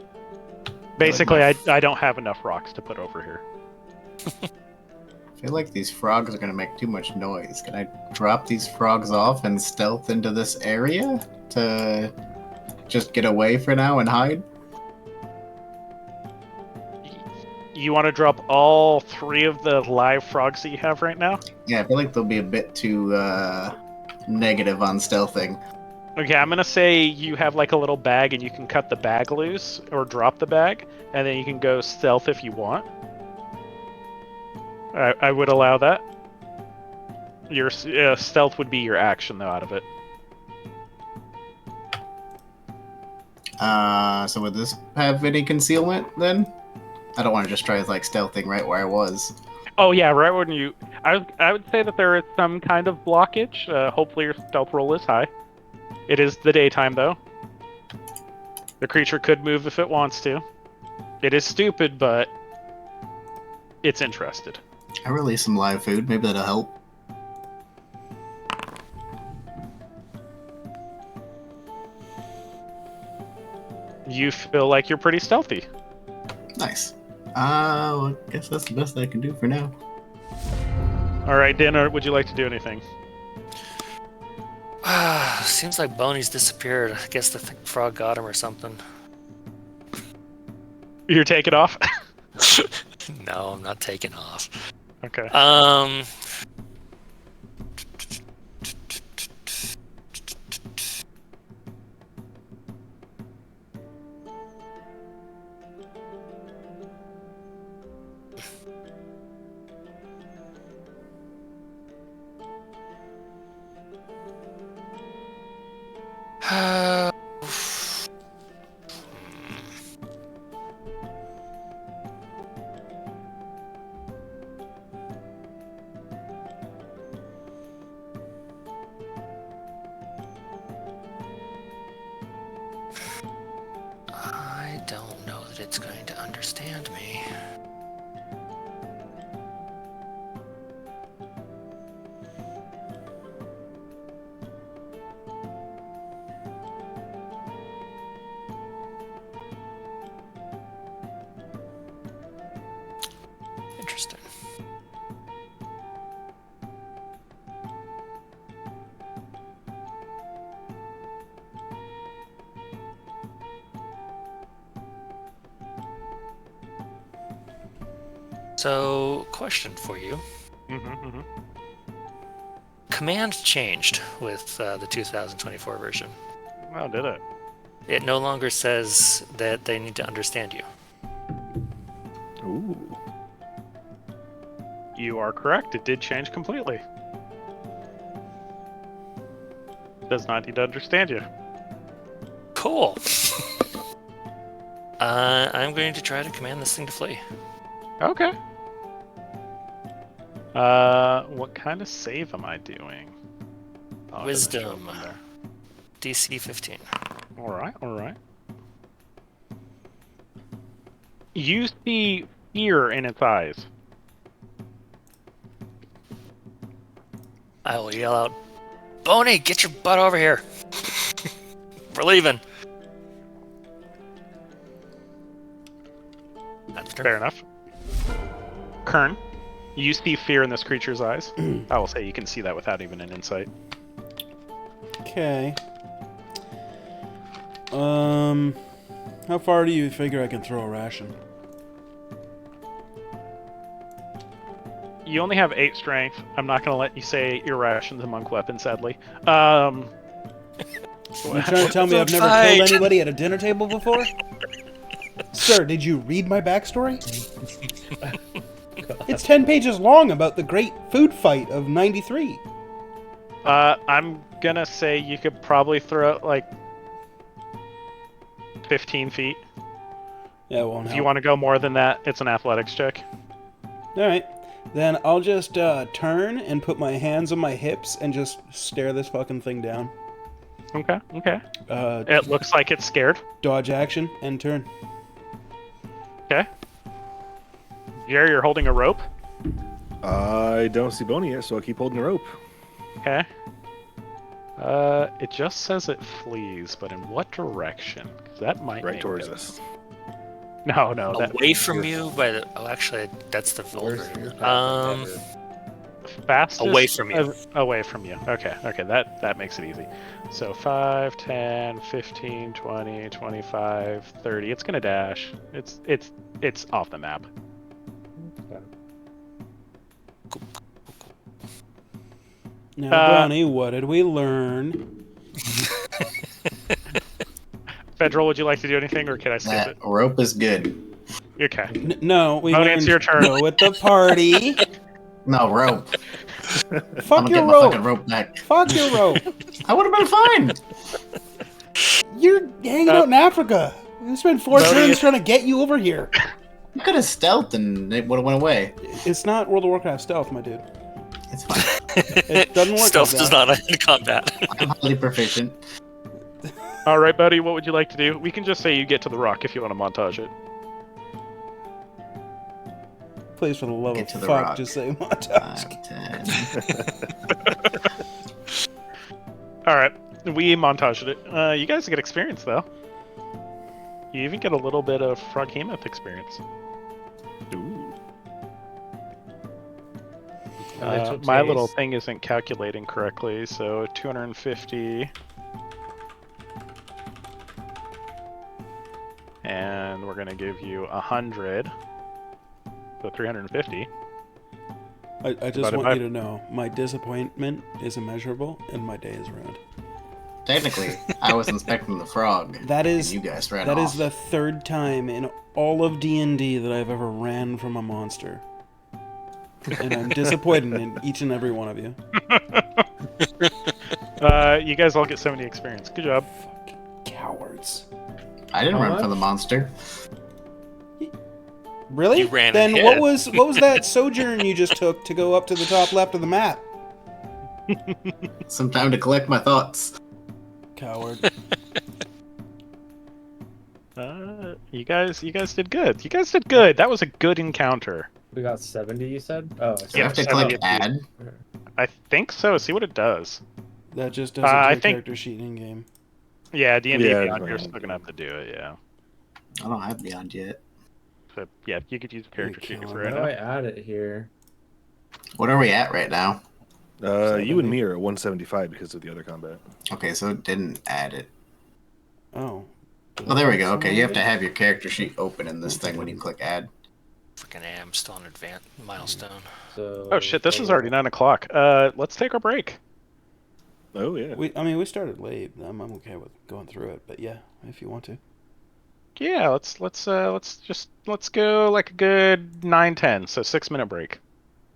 Basically, I don't have enough rocks to put over here. I feel like these frogs are going to make too much noise. Can I drop these frogs off and stealth into this area to just get away for now and hide? You want to drop all 3 of the live frogs that you have right now? Yeah, I feel like they'll be a bit too negative on stealthing. Okay, I'm gonna say you have like a little bag and you can cut the bag loose or drop the bag, and then you can go stealth if you want. I would allow that. Your stealth would be your action though out of it. So would this have any concealment then? I don't want to just try like stealthing right where I was. Oh yeah, right when you... I would say that there is some kind of blockage. Hopefully your stealth roll is high. It is the daytime though. The creature could move if it wants to. It is stupid, but it's interested. I release some live food. Maybe that'll help. You feel like you're pretty stealthy. Nice. Well, I guess that's the best I can do for now. Alright, Dinner, would you like to do anything? Seems like Boney's disappeared. I guess the frog got him or something. You're taking off? No, I'm not taking off. Okay. don't know that it's going to understand me. Interesting. So, question for you. Command changed with the 2024 version. Oh, did it? It no longer says that they need to understand you. Ooh. You are correct. It did change completely. Does not need to understand you. Cool. I'm going to try to command this thing to flee. Okay. What kind of save am I doing? Oh, it doesn't show Wisdom. on there. DC 15. Alright, alright. You see fear in its eyes. I will yell out, Boney, get your butt over here. We're leaving. That's Fair enough. Kern, you see fear in this creature's eyes. I will say you can see that without even an insight. Okay. How far do you figure I can throw a ration? You only have 8 strength. I'm not going to let you say your rations among weapons, sadly. You trying to tell me I've never killed anybody at a dinner table before? Sir, did you read my backstory? It's 10 pages long about the great food fight of 93. I'm going to say you could probably throw it like 15 feet. Yeah, it won't help. If you want to go more than that, it's an athletics check. Alright. Then I'll just turn and put my hands on my hips and just stare this fucking thing down. Okay. It looks like it's scared. Dodge action and turn. Okay. Jerry, you're holding a rope. I don't see Boney yet, so I'll keep holding the rope. Okay. It just says it flees, but in what direction? 'Cause that might Right make towards it. us. No. Away from you by the... Oh, actually, that's the vulgar. Fastest Away from you. Away from you. Okay, that makes it easy. So 5, 10, 15, 20, 25, 30. It's gonna dash. It's off the map. Now, Bonnie, what did we learn? Federal, would you like to do anything, or can I skip That it? rope is good. Okay. No, we Bonnie, learned it's your turn. go with the party. No, rope. I'm Fuck gonna your get my rope. fucking rope back. Fuck your rope. I would have been fine. You're hanging out in Africa. We spent 4 Bonnie, turns trying to get you over here. You could have stealthed and it would have went away. It's not World of Warcraft stealth, my dude. It's fine. It doesn't work Stealth like does that. not end combat. I'm highly proficient. All right, buddy. What would you like to do? We can just say you get to the rock if you want to montage it. Please, for the love Get of to the fuck, rock. just say montage. 5, 10. All right, we montaged it. You guys get experience though. You even get a little bit of Froghemoth experience. Ooh. My little thing isn't calculating correctly, so 250. And we're gonna give you 100. So 350. I just Divided want by- you to know, my disappointment is immeasurable, and my day is ruined. Technically, I was inspecting the frog. That and is you guys ran that off. is the 3rd time in all of D&D that I've ever ran from a monster. And I'm disappointed in each and every one of you. You guys all get 70 experience. Good job. Fucking cowards. I didn't How run much? from the monster. Really? You ran Then ahead. what was that sojourn you just took to go up to the top left of the map? Some time to collect my thoughts. Coward. You guys did good. You guys did good. That was a good encounter. We got 70, you said? Oh, I Do see. you have to Yeah, click 70. add? I think so. See what it does. That just does it I to your think- character sheet in game. Yeah, D&D Yeah, Beyond, it's you're fine. still gonna have to do it. Yeah. I don't have Beyond yet. But yeah, you could use character sheet for How right do I now. add it here? What are we at right now? You and me are at 175 because of the other combat. Okay, so it didn't add it. Oh. Oh, there we go. Okay, you have to have your character sheet open in this thing when you click add. Freaking am still an advanced milestone. So. Oh shit, this is already 9 o'clock. Let's take our break. Oh yeah. We started late. I'm okay with going through it, but yeah, if you want to. Yeah, let's go like a good 9-10. So 6-minute break.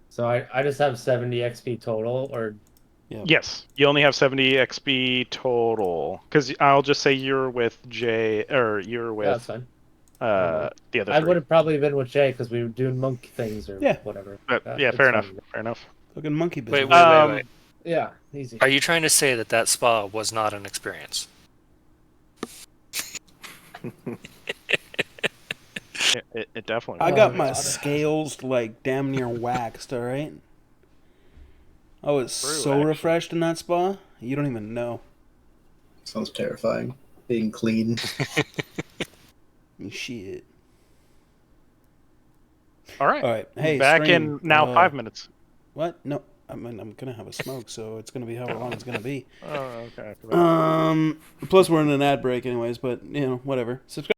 So I just have 70 XP total, or Yes, you only have 70 XP total. Because I'll just say you're with Jay, or you're yeah, that's with fine. the other I three. would have probably been with Jay because we were doing monkey things or Yeah. whatever. But, yeah, it's fair fine. enough. Fair enough. Looking monkey business. Wait. Yeah, easy. Are you trying to say that that spa was not an experience? It definitely. I was. got my scales like damn near waxed, alright? I was True, so actually. refreshed in that spa, you don't even know. Sounds terrifying. Being clean. Shit. All right. Alright, hey, Back stream, in now 5 minutes. What? No, I mean, I'm gonna have a smoke, so it's gonna be however long it's gonna be. Oh, okay. Plus we're in an ad break anyways, but, you know, whatever. Subscribe.